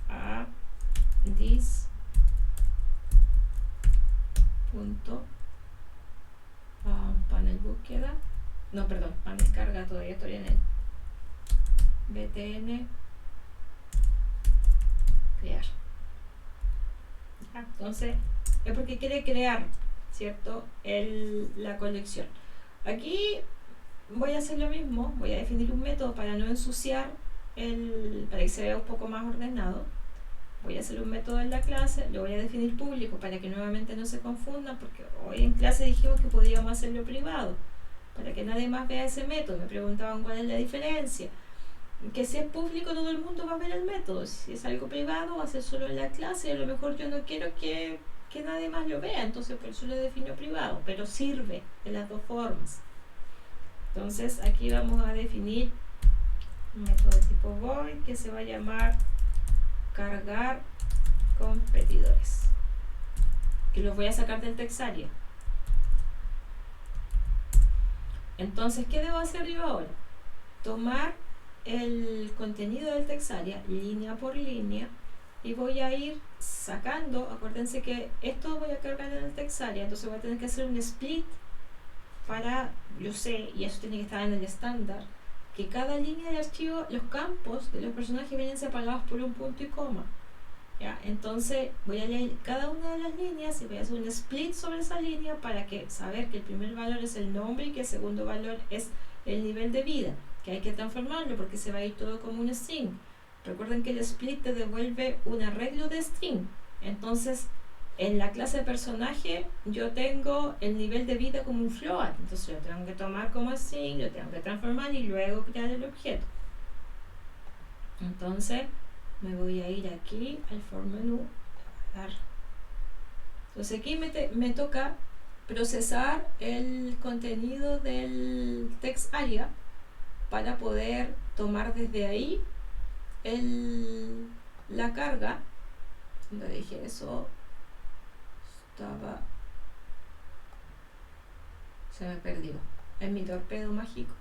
a this panel búsqueda, no, perdón, panel carga, todavía estoy en el btn crear. Entonces es porque quiere crear, ¿cierto?, la colección. Aquí voy a hacer lo mismo, voy a definir un método para no ensuciar para que se vea un poco más ordenado. Voy a hacer un método en la clase, lo voy a definir público para que nuevamente no se confundan, porque hoy en clase dijimos que podíamos hacerlo privado, para que nadie más vea ese método. Me preguntaban cuál es la diferencia. Que si es público todo el mundo va a ver el método, si es algo privado va a ser solo en la clase y a lo mejor yo no quiero que nadie más lo vea, entonces por eso lo defino privado, pero sirve de las dos formas. Entonces aquí vamos a definir un método de tipo void que se va a llamar cargar competidores, que los voy a sacar del textarea. Entonces, ¿qué debo hacer yo ahora? Tomar el contenido del textarea línea por línea y voy a ir sacando. Acuérdense que esto voy a cargar en el textarea, entonces voy a tener que hacer un split para, yo sé, y eso tiene que estar en el estándar, que cada línea de archivo, los campos de los personajes vienen separados por un punto y coma. ¿Ya? Entonces voy a leer cada una de las líneas y voy a hacer un split sobre esa línea para saber que el primer valor es el nombre y que el segundo valor es el nivel de vida, que hay que transformarlo porque se va a ir todo como un string. Recuerden que el split te devuelve un arreglo de string. Entonces en la clase de personaje yo tengo el nivel de vida como un float, entonces lo tengo que tomar como string, lo tengo que transformar y luego crear el objeto. Entonces me voy a ir aquí al for menú. Entonces aquí me toca procesar el contenido del textarea para poder tomar desde ahí la carga. Lo dije, eso se me perdió en mi torpedo mágico.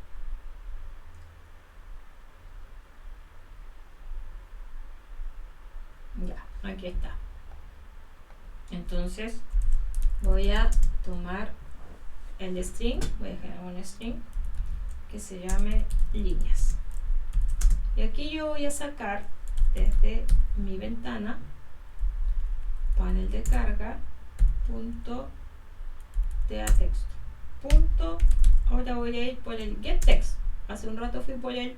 Ya, aquí está. Entonces voy a tomar el string, voy a generar un string que se llame líneas, y aquí yo voy a sacar desde mi ventana panel de carga punto teatext punto. Ahora voy a ir por el getText. Hace un rato fui por el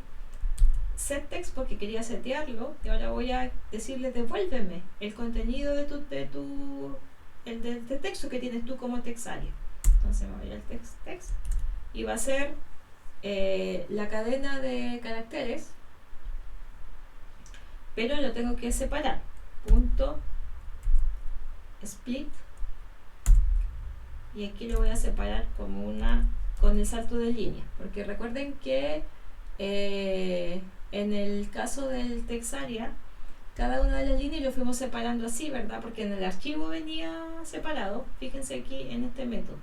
setText porque quería setearlo, y ahora voy a decirle devuélveme el contenido del texto que tienes tú como textarea. Entonces me voy al text y va a ser la cadena de caracteres, pero lo tengo que separar. Punto split, y aquí lo voy a separar como con el salto de línea, porque recuerden que en el caso del textarea cada una de las líneas lo fuimos separando así, ¿verdad? Porque en el archivo venía separado. Fíjense aquí en este método,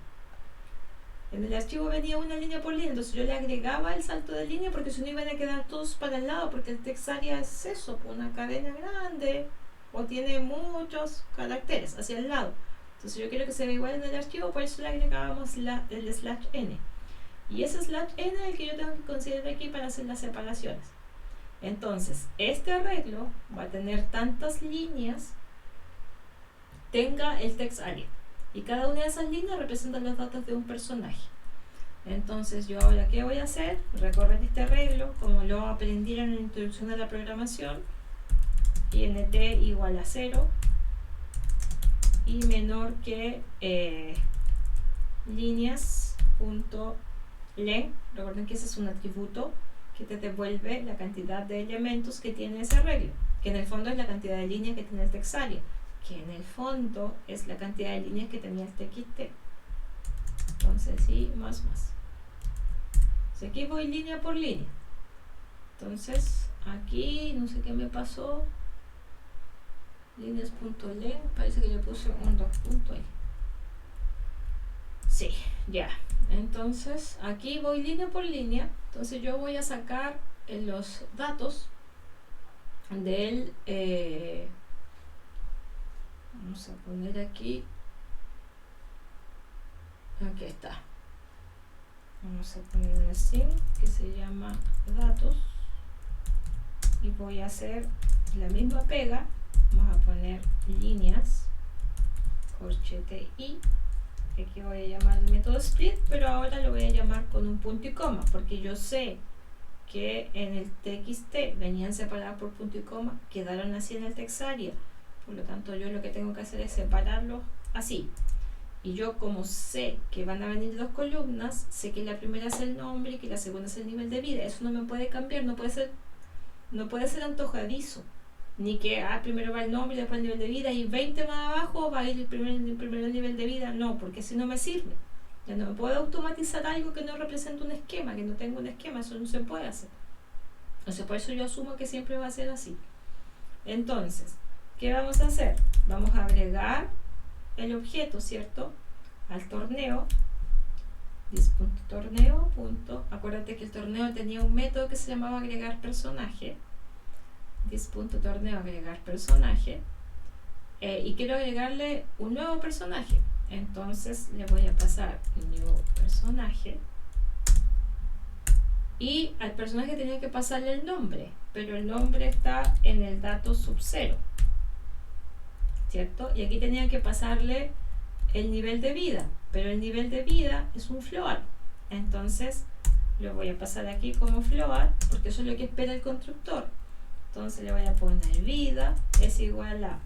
en el archivo venía una línea por línea, entonces yo le agregaba el salto de línea porque si no iban a quedar todos para el lado, porque el textarea es eso, una cadena grande o tiene muchos caracteres hacia el lado. Entonces yo quiero que se vea igual en el archivo, por eso le agregábamos el slash n. Y ese slash n es el que yo tengo que considerar aquí para hacer las separaciones. Entonces, este arreglo va a tener tantas líneas tenga el text area. Y cada una de esas líneas representa los datos de un personaje. Entonces yo ahora, ¿qué voy a hacer? Recorrer este arreglo, como lo aprendieron en la introducción a la programación. int igual a 0 y menor que líneas.len. Recuerden que ese es un atributo que te devuelve la cantidad de elementos que tiene ese arreglo, que en el fondo es la cantidad de líneas que tiene el text area, que en el fondo es la cantidad de líneas que tenía el txt. Entonces sí, más. Si aquí voy línea por línea, entonces aquí no sé qué me pasó, líneas.len, parece que le puse un 2 puntos ahí. Sí, ya. Entonces aquí voy línea por línea. Entonces yo voy a sacar los datos del vamos a poner aquí está, vamos a poner un string que se llama datos y voy a hacer la misma pega. Vamos a poner líneas corchete i. Aquí voy a llamar el método split, pero ahora lo voy a llamar con un punto y coma, porque yo sé que en el txt venían separadas por punto y coma, quedaron así en el text area. Por lo tanto, yo lo que tengo que hacer es separarlos así. Y yo, como sé que van a venir dos columnas, sé que la primera es el nombre y que la segunda es el nivel de vida. Eso no me puede cambiar, no puede ser antojadizo. Ni que primero va el nombre y después el nivel de vida y 20 más abajo va a ir el primer nivel de vida. No, porque si no me sirve. Ya no me puedo automatizar algo que no representa un esquema, que no tengo un esquema, eso no se puede hacer. Entonces por eso yo asumo que siempre va a ser así. Entonces, ¿qué vamos a hacer? Vamos a agregar el objeto, ¿cierto? Al torneo. This.torneo. Acuérdate que el torneo tenía un método que se llamaba agregar personaje. This.torneo agregar personaje. Y quiero agregarle un nuevo personaje. Entonces le voy a pasar un nuevo personaje. Y al personaje tenía que pasarle el nombre, pero el nombre está en el dato sub 0, ¿cierto? Y aquí tenía que pasarle el nivel de vida, pero el nivel de vida es un float. Entonces lo voy a pasar aquí como float, porque eso es lo que espera el constructor. Entonces le voy a poner vida es igual a,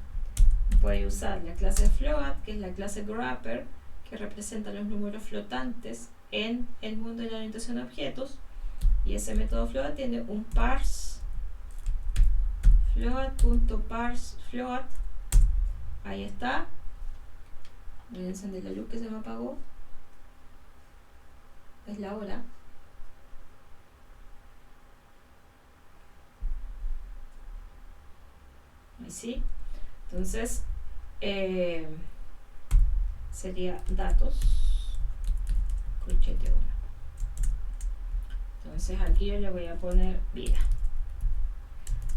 voy a usar la clase float, que es la clase grapper, que representa los números flotantes en el mundo de la orientación a objetos. Y ese método float tiene un parse float.parse float. Ahí está. Voy a encender la luz que se me apagó. Es la hora. Ahí sí. Entonces sería datos corchete 1. Entonces aquí yo le voy a poner vida.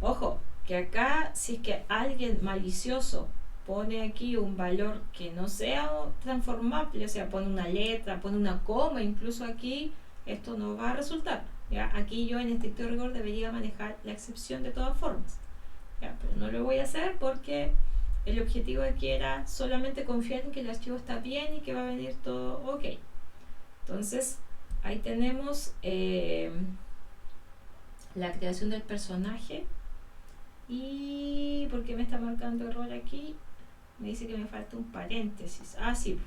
Ojo, que acá si es que alguien malicioso pone aquí un valor que no sea transformable, o sea, pone una letra, pone una coma, incluso aquí, esto no va a resultar. ¿Ya? Aquí yo en estricto rigor debería manejar la excepción de todas formas. ¿Ya? Pero no lo voy a hacer porque el objetivo aquí era solamente confiar en que el archivo está bien y que va a venir todo ok. Entonces, ahí tenemos la creación del personaje. Y ¿por qué me está marcando error aquí? Me dice que me falta un paréntesis. Sí,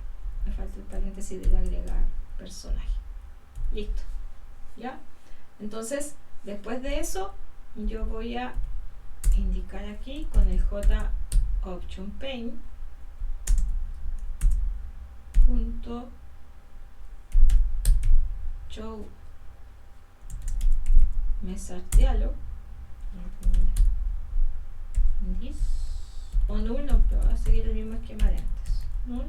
me falta el paréntesis del agregar personaje. Listo. ¿Ya? Entonces, después de eso, yo voy a indicar aquí con el JOptionPane punto show message dialog o null, no, pero va a seguir el mismo esquema de antes. Null.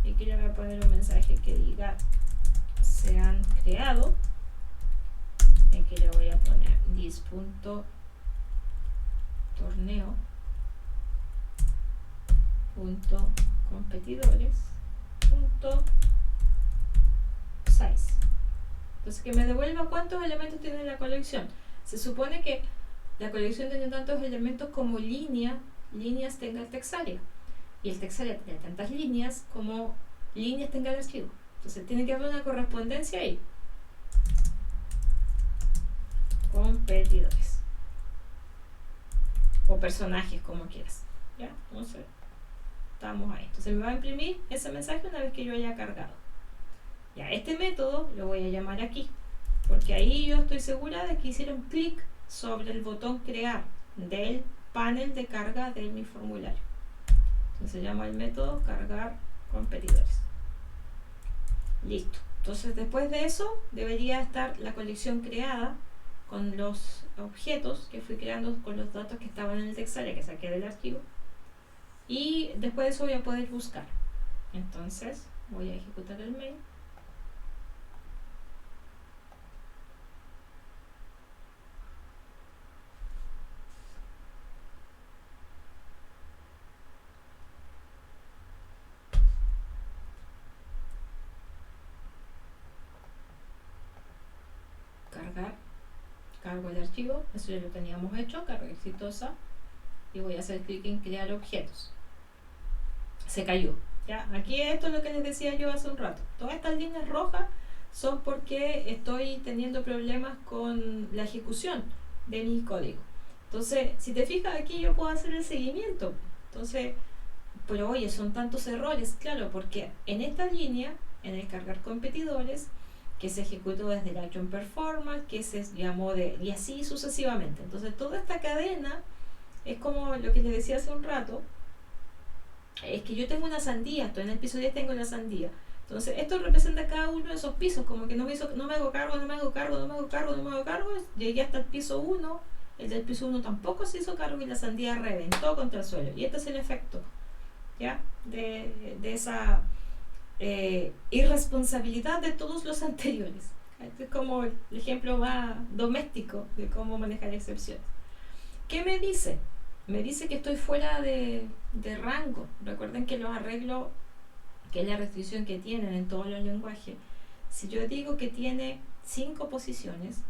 Y aquí le voy a poner un mensaje que diga se han creado. Y aquí le voy a poner this.torneo competidores punto size. Entonces que me devuelva cuántos elementos tiene la colección. Se supone que la colección tiene tantos elementos como líneas tenga el textarea. Y el textarea tiene tantas líneas como líneas tenga el archivo. Entonces tiene que haber una correspondencia ahí. Competidores. O personajes, como quieras. ¿Ya? Entonces, estamos ahí. Entonces me va a imprimir ese mensaje una vez que yo haya cargado. Ya, este método lo voy a llamar aquí. Porque ahí yo estoy segura de que hicieron clic sobre el botón crear del panel de carga de mi formulario. Entonces se llama el método cargar competidores. Listo. Entonces después de eso debería estar la colección creada con los objetos que fui creando con los datos que estaban en el textarea que saqué del archivo. Y después de eso voy a poder buscar. Entonces voy a ejecutar el mail. Cargar, cargo el archivo, eso ya lo teníamos hecho, carga exitosa, y voy a hacer clic en crear objetos. Se cayó. ¿Ya? Aquí esto es lo que les decía yo hace un rato. Todas estas líneas rojas son porque estoy teniendo problemas con la ejecución de mi código. Entonces, si te fijas aquí yo puedo hacer el seguimiento. Entonces, pero oye, son tantos errores, claro, porque en esta línea, en el cargar competidores, que se ejecutó desde el action performance, que se llamó y así sucesivamente. Entonces toda esta cadena es como lo que les decía hace un rato, es que yo tengo una sandía, estoy en el piso 10, tengo la sandía. Entonces esto representa cada uno de esos pisos, como que no me hago cargo, llegué hasta el piso 1, el del piso 1 tampoco se hizo cargo y la sandía reventó contra el suelo. Y este es el efecto, ¿ya? De esa irresponsabilidad de todos los anteriores. Este es como el ejemplo más doméstico de cómo manejar excepciones. ¿Qué me dice? Me dice que estoy fuera de rango. Recuerden que los arreglos, que es la restricción que tienen en todos los lenguajes, si yo digo que tiene 5 posiciones,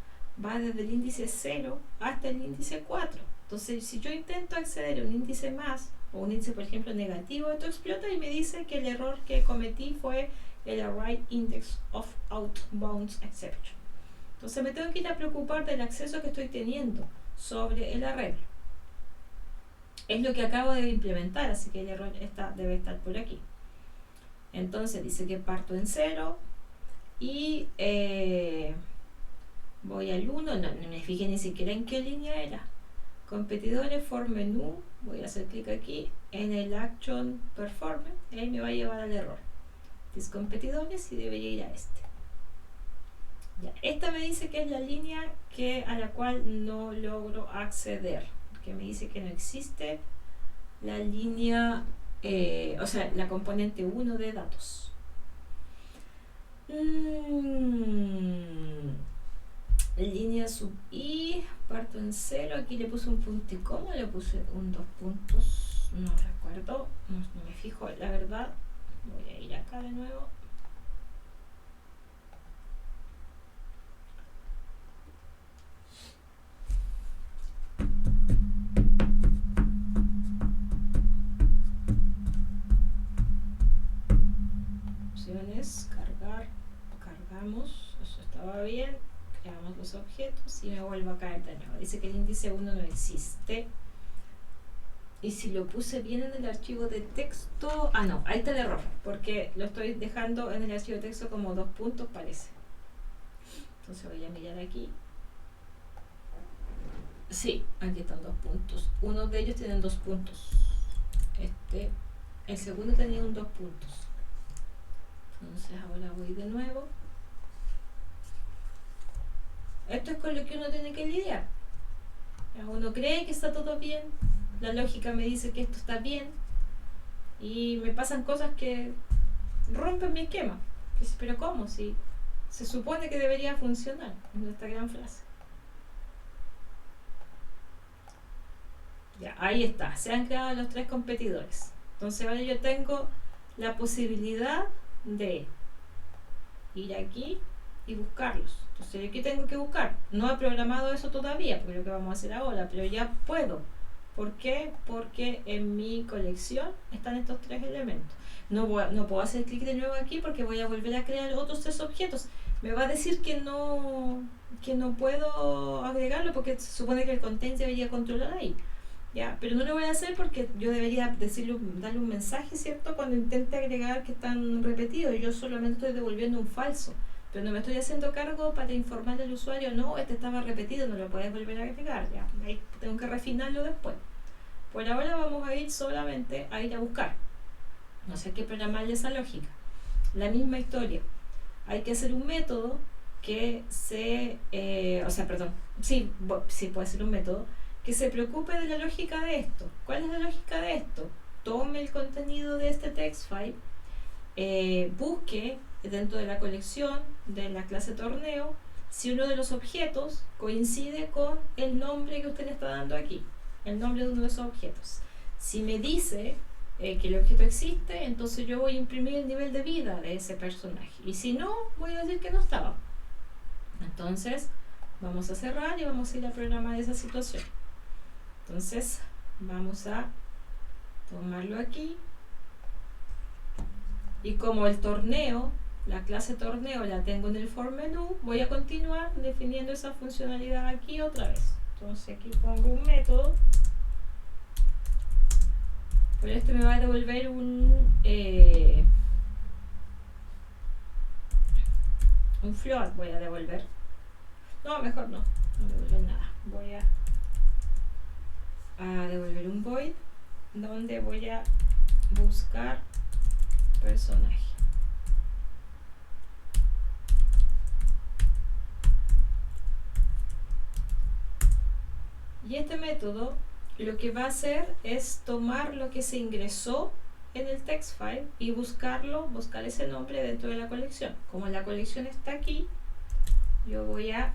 va desde el índice 0 hasta el índice 4. Entonces, si yo intento acceder a un índice más, o un índice, por ejemplo, negativo, esto explota y me dice que el error que cometí fue el array index of outbound exception. Entonces me tengo que ir a preocupar del acceso que estoy teniendo sobre el arreglo. Es lo que acabo de implementar, así que el error debe estar por aquí. Entonces dice que parto en 0 y voy al 1, no me fijé ni siquiera en qué línea era. Competidores for menú, voy a hacer clic aquí en el action performance y ahí me va a llevar al error. Competidores y debería ir a este. Ya, esta me dice que es la línea a la cual no logro acceder, que me dice que no existe la línea, o sea, la componente 1 de datos. Línea sub i, parto en 0, aquí le puse un punto y coma, le puse un 2 puntos, no recuerdo, no me fijo, la verdad. Voy a ir acá de nuevo. Opciones, cargamos, eso estaba bien. Creamos los objetos y me vuelvo a caer de nuevo. Dice que el índice 1 no existe. Y si lo puse bien en el archivo de texto... Ah, no, ahí está el error, porque lo estoy dejando en el archivo de texto como 2 puntos, parece. Entonces voy a mirar aquí. Sí, aquí están 2 puntos. Uno de ellos tiene 2 puntos. El segundo tenía un 2 puntos. Entonces ahora voy de nuevo. Esto es con lo que uno tiene que lidiar. Uno cree que está todo bien, la lógica me dice que esto está bien y me pasan cosas que rompen mi esquema. Pero ¿cómo? Si se supone que debería funcionar, es esta gran frase. Ya, ahí está, se han creado los 3 competidores. Entonces ahora yo tengo la posibilidad de ir aquí y buscarlos. Entonces yo aquí tengo que buscar. No he programado eso todavía, porque es lo que vamos a hacer ahora, pero ya puedo. ¿Por qué? Porque en mi colección están estos tres elementos. No puedo hacer clic de nuevo aquí porque voy a volver a crear otros tres objetos. Me va a decir que no puedo agregarlo porque se supone que el content debería controlar ahí. ¿Ya? Pero no lo voy a hacer porque yo debería darle un mensaje, ¿cierto? Cuando intente agregar que están repetidos. Yo solamente estoy devolviendo un falso. Pero no me estoy haciendo cargo para informarle al usuario, no, este estaba repetido, no lo puedes volver a agregar. Ya, ahí tengo que refinarlo después. Por ahora vamos a ir solamente a ir a buscar. No sé qué programarle esa lógica. La misma historia. Hay que hacer un método que sí puede ser un método que se preocupe de la lógica de esto. ¿Cuál es la lógica de esto? Tome el contenido de este text file, busque dentro de la colección de la clase torneo si uno de los objetos coincide con el nombre que usted le está dando aquí, el nombre de uno de esos objetos. Si me dice que el objeto existe, entonces yo voy a imprimir el nivel de vida de ese personaje, y si no, voy a decir que no estaba. Entonces vamos a cerrar y vamos a ir a programar esa situación. Entonces vamos a tomarlo aquí, y como el torneo, la clase torneo la tengo en el for menú, voy a continuar definiendo esa funcionalidad aquí otra vez. Entonces aquí pongo un método, pero este me va a devolver un float, voy a devolver. No, mejor no devolver nada. Voy a devolver un void donde voy a buscar personaje. Y este método lo que va a hacer es tomar lo que se ingresó en el text file y buscar ese nombre dentro de la colección. Como la colección está aquí, yo voy a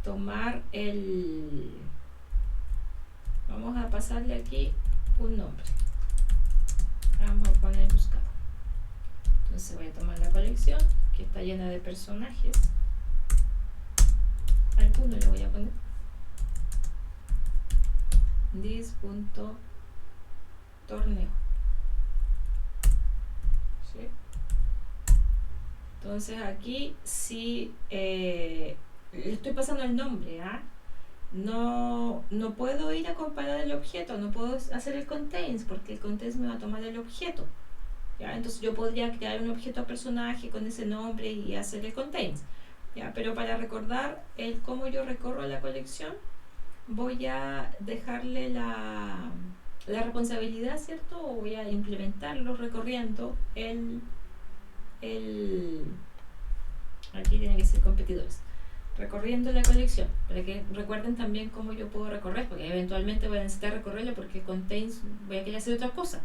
tomar vamos a pasarle aquí un nombre. Vamos a poner buscado. Entonces voy a tomar la colección que está llena de personajes. Alguno le voy a poner. This.torneo. ¿Sí? Entonces aquí sí le estoy pasando el nombre. No puedo ir a comparar el objeto, no puedo hacer el contains porque el contains me va a tomar el objeto. ¿Ya? Entonces yo podría crear un objeto personaje con ese nombre y hacer el contains. ¿Ya? Pero para recordar cómo yo recorro la colección, voy a dejarle la responsabilidad, ¿cierto? O voy a implementarlo recorriendo aquí tiene que ser competidores, recorriendo la colección, para que recuerden también cómo yo puedo recorrer, porque eventualmente voy a necesitar recorrerlo porque contains voy a querer hacer otra cosa.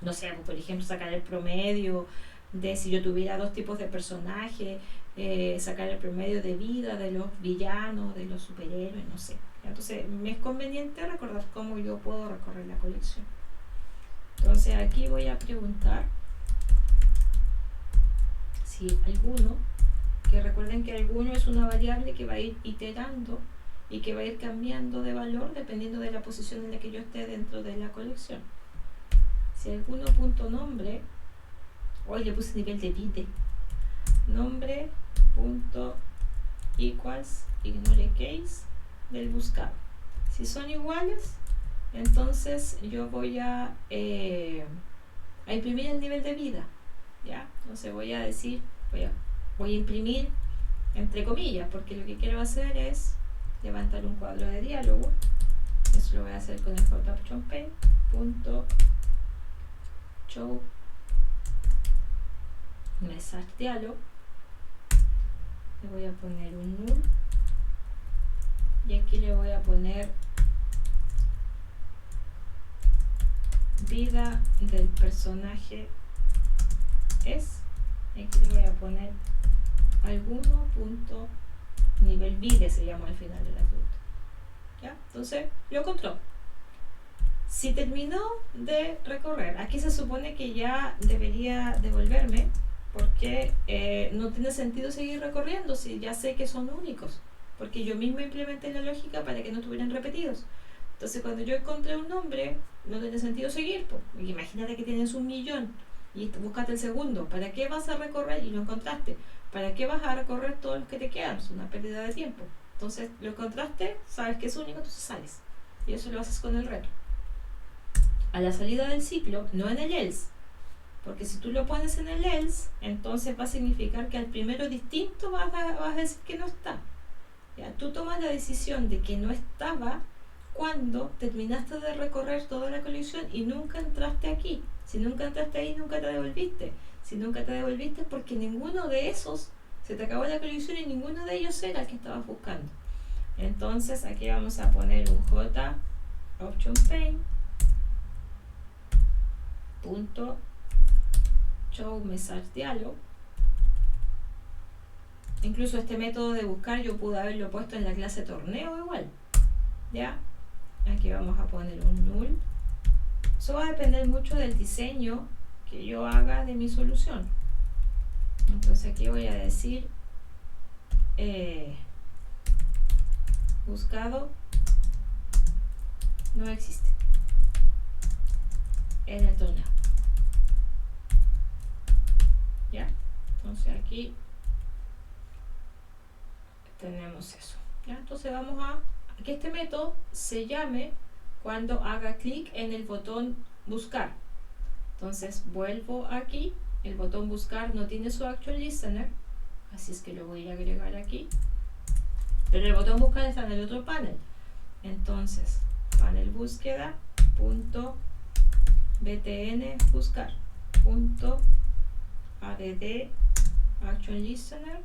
No sé, pues, por ejemplo, sacar el promedio de si yo tuviera dos tipos de personajes, sacar el promedio de vida de los villanos, de los superhéroes, no sé. Entonces me es conveniente recordar cómo yo puedo recorrer la colección. Entonces aquí voy a preguntar si alguno, que recuerden que alguno es una variable que va a ir iterando y que va a ir cambiando de valor dependiendo de la posición en la que yo esté dentro de la colección. Si alguno punto nombre, hoy le puse nivel de vida, nombre punto equals ignore case del buscado. Si son iguales, entonces yo voy a imprimir el nivel de vida. ¿Ya? Entonces voy a decir, voy a imprimir entre comillas, porque lo que quiero hacer es levantar un cuadro de diálogo. Eso lo voy a hacer con el show message dialog. Le voy a poner un null y aquí le voy a poner vida del personaje es, y aquí le voy a poner alguno punto nivel vida, se llama al final del atributo. ¿Ya? Entonces lo controlo. si terminó de recorrer, aquí se supone que ya debería devolverme porque no tiene sentido seguir recorriendo si ya sé que son únicos, porque yo mismo implementé la lógica para que no estuvieran repetidos. Entonces cuando yo encontré un nombre, no tiene sentido seguir, porque imagínate que tienes 1.000.000 y buscaste el segundo, ¿para qué vas a recorrer? Y lo encontraste, ¿para qué vas a recorrer todos los que te quedan? Es una pérdida de tiempo. Entonces lo encontraste, sabes que es único, entonces sales. Y eso lo haces con el reto. A la salida del ciclo, no en el else, porque si tú lo pones en el else, entonces va a significar que al primero distinto vas a decir que no está. ¿Ya? Tú tomas la decisión de que no estaba cuando terminaste de recorrer toda la colección y nunca entraste aquí. Si nunca entraste ahí, nunca te devolviste. Si nunca te devolviste es porque ninguno de esos se te acabó la colección y ninguno de ellos era el que estabas buscando. Entonces aquí vamos a poner un J option pane punto show message dialog. Incluso este método de buscar yo pude haberlo puesto en la clase torneo igual. ¿Ya? Aquí vamos a poner un null. Eso va a depender mucho del diseño que yo haga de mi solución. Entonces aquí voy a decir buscado no existe en el torneo. ¿Ya? Entonces aquí tenemos eso. ¿Ya? Entonces vamos a que este método se llame cuando haga clic en el botón buscar. Entonces vuelvo aquí, el botón buscar no tiene su actual listener, así es que lo voy a agregar aquí, pero el botón buscar está en el otro panel. Entonces panel búsqueda punto btn buscar punto add action listener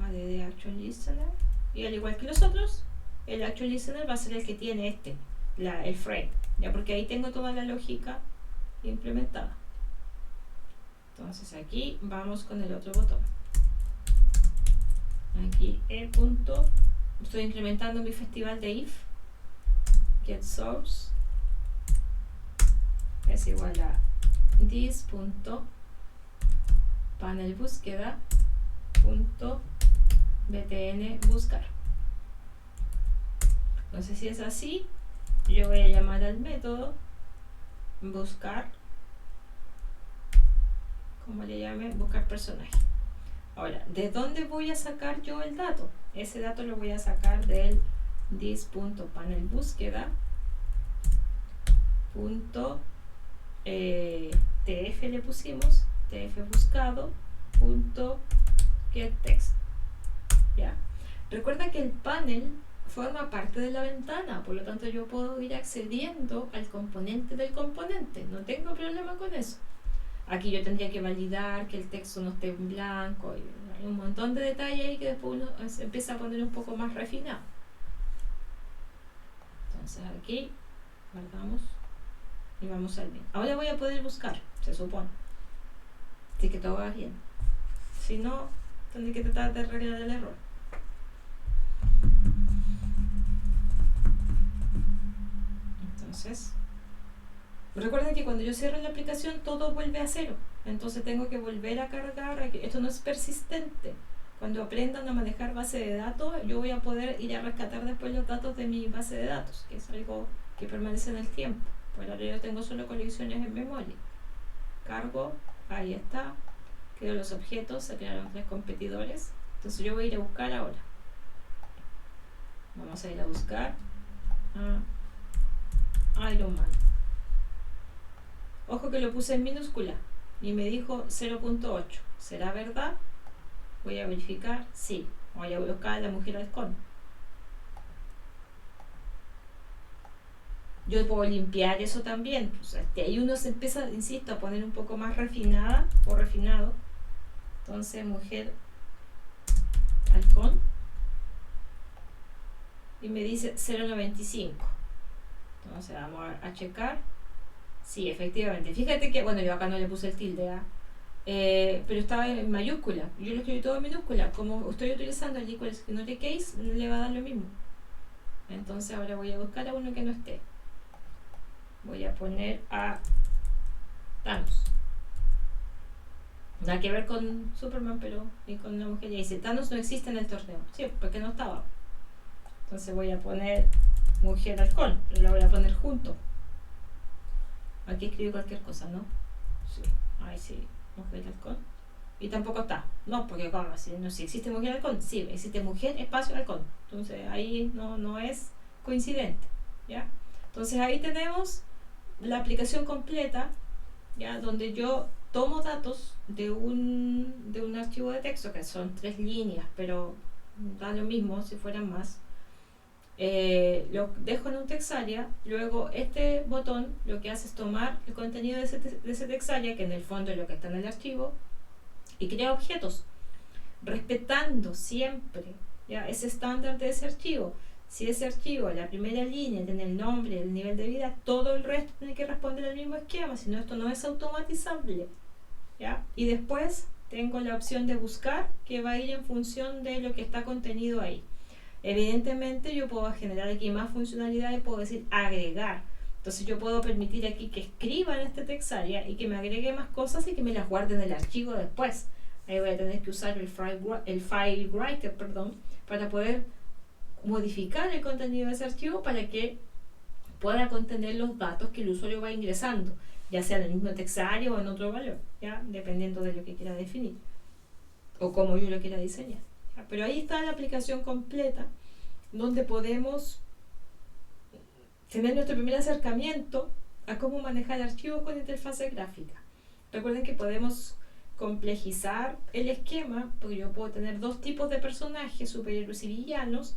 add action listener, y al igual que los otros, el action listener va a ser el que tiene el frame, ya, porque ahí tengo toda la lógica implementada. Entonces aquí vamos con el otro botón. Aquí estoy incrementando mi festival de if get source es igual a this punto panel búsqueda punto btn buscar. Entonces si es así, yo voy a llamar al método buscar, como le llame, buscar personaje. Ahora, ¿de dónde voy a sacar yo el dato? Ese dato lo voy a sacar del this.panel búsqueda punto tf le pusimos, tf buscado punto get text. ¿Ya? Recuerda que el panel forma parte de la ventana, por lo tanto yo puedo ir accediendo al componente del componente, no tengo problema con eso. Aquí yo tendría que validar que el texto no esté en blanco, y hay un montón de detalles ahí que después uno se empieza a poner un poco más refinado. Entonces aquí guardamos y vamos al bien. Ahora voy a poder buscar, se supone, así que todo va bien. Si no, tendré que tratar de arreglar el error. Entonces, recuerden que cuando yo cierro la aplicación todo vuelve a cero, entonces tengo que volver a cargar. Esto no es persistente. Cuando aprendan a manejar base de datos, yo voy a poder ir a rescatar después los datos de mi base de datos, que es algo que permanece en el tiempo. Por ahora yo tengo solo colecciones en memoria. Cargo, ahí está, creo los objetos, se crearon 3 competidores. Entonces yo voy a ir a buscar ahora. Vamos a ir a buscar a Iron Man. Ojo que lo puse en minúscula y me dijo 0.8. ¿Será verdad? Voy a verificar. Sí. Voy a buscar a la mujer halcón. Yo puedo limpiar eso también. O sea, ahí uno se empieza, insisto, a poner un poco más refinada o refinado. Entonces, mujer halcón. Y me dice 0.95. Entonces vamos a checar. Sí, efectivamente. Fíjate que, bueno, yo acá no le puse el tilde, pero estaba en mayúscula. Yo lo escribí todo en minúscula. Como estoy utilizando el equals que no de case, le va a dar lo mismo. Entonces ahora voy a buscar a uno que no esté. Voy a poner a Thanos. Nada que ver con Superman, pero y con una mujer. Y dice, Thanos no existe en el torneo. Sí, porque no estaba. Entonces voy a poner Mujer Halcón, pero la voy a poner junto. Aquí escribí cualquier cosa, ¿no? Sí, ahí sí, Mujer Halcón. Y tampoco está. No, porque como si no, si existe Mujer Halcón, sí, existe Mujer Espacio Halcón. Entonces ahí no es coincidente, ¿ya? Entonces ahí tenemos la aplicación completa, ¿ya? Donde yo tomo datos de un archivo de texto, que son 3 líneas, pero da lo mismo si fueran más. Lo dejo en un textarea, luego este botón lo que hace es tomar el contenido de ese textarea, que en el fondo es lo que está en el archivo, y crea objetos, respetando siempre, ¿ya?, ese estándar de ese archivo. Si ese archivo, la primera línea, tiene el nombre, el nivel de vida, todo el resto tiene que responder al mismo esquema, si no esto no es automatizable, ¿ya? Y después tengo la opción de buscar, que va a ir en función de lo que está contenido ahí. Evidentemente yo puedo generar aquí más funcionalidades, puedo decir agregar. Entonces yo puedo permitir aquí que escriba en este textarea y que me agregue más cosas y que me las guarde en el archivo después. Ahí voy a tener que usar el file writer, para poder modificar el contenido de ese archivo para que pueda contener los datos que el usuario va ingresando, ya sea en el mismo textarea o en otro valor, ¿ya?, dependiendo de lo que quiera definir o cómo yo lo quiera diseñar. Pero ahí está la aplicación completa, donde podemos tener nuestro primer acercamiento a cómo manejar archivos con interfase gráfica. Recuerden que podemos complejizar el esquema, porque yo puedo tener 2 tipos de personajes, superhéroes y villanos,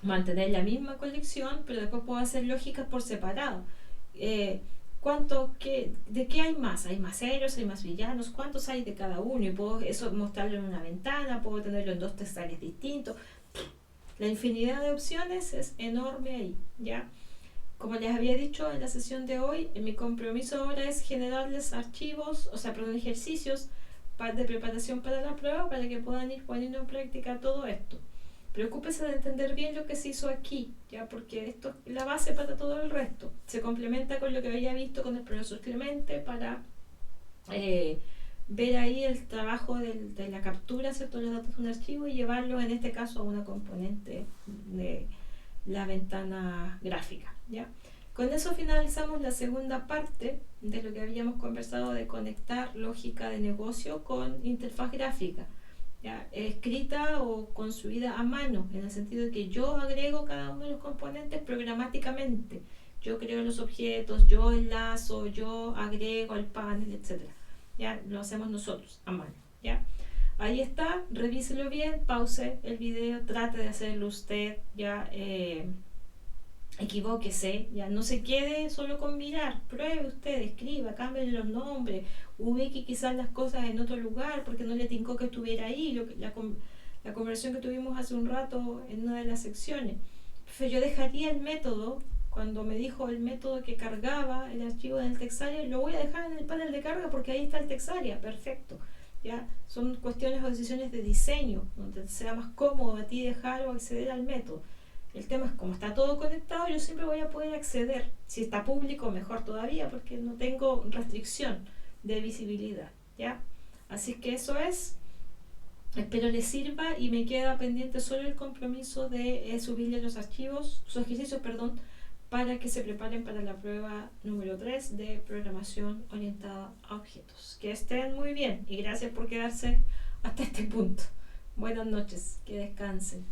mantener la misma colección, pero después puedo hacer lógicas por separado. ¿De qué hay más? ¿Hay más héroes? ¿Hay más villanos? ¿Cuántos hay de cada uno? Y puedo eso mostrarlo en una ventana, puedo tenerlo en 2 textares distintos. La infinidad de opciones es enorme ahí, ¿ya? Como les había dicho en la sesión de hoy, mi compromiso ahora es generarles archivos, ejercicios de preparación para la prueba, para que puedan ir poniendo en práctica todo esto. Preocúpese de entender bien lo que se hizo aquí, ¿ya?, porque esto es la base para todo el resto. Se complementa con lo que había visto con el profesor Clemente para ver ahí el trabajo de la captura, ¿cierto?, de los datos de un archivo y llevarlos en este caso a una componente de la ventana gráfica, ¿ya? Con eso finalizamos la segunda parte de lo que habíamos conversado, de conectar lógica de negocio con interfaz gráfica, ¿ya?, escrita o construida a mano, en el sentido de que yo agrego cada uno de los componentes programáticamente. Yo creo los objetos, yo enlazo, yo agrego al panel, etc. Ya lo hacemos nosotros a mano, ¿ya? Ahí está, revíselo bien, pause el video, trate de hacerlo usted, ya, equivóquese, ya, no se quede solo con mirar, pruebe usted, escriba, cambie los nombres, ubique quizás las cosas en otro lugar porque no le tincó que estuviera ahí, la conversación que tuvimos hace un rato en una de las secciones. Yo dejaría el método, cuando me dijo el método que cargaba el archivo del textarea, lo voy a dejar en el panel de carga porque ahí está el textarea, perfecto. ¿Ya? Son cuestiones o decisiones de diseño, donde sea más cómodo a ti dejar o acceder al método. El tema es como está todo conectado, yo siempre voy a poder acceder. Si está público, mejor todavía, porque no tengo restricción de visibilidad, ¿ya? Así que eso es. Espero les sirva y me queda pendiente solo el compromiso de subirle los ejercicios, para que se preparen para la prueba número 3 de programación orientada a objetos. Que estén muy bien y gracias por quedarse hasta este punto. Buenas noches, que descansen.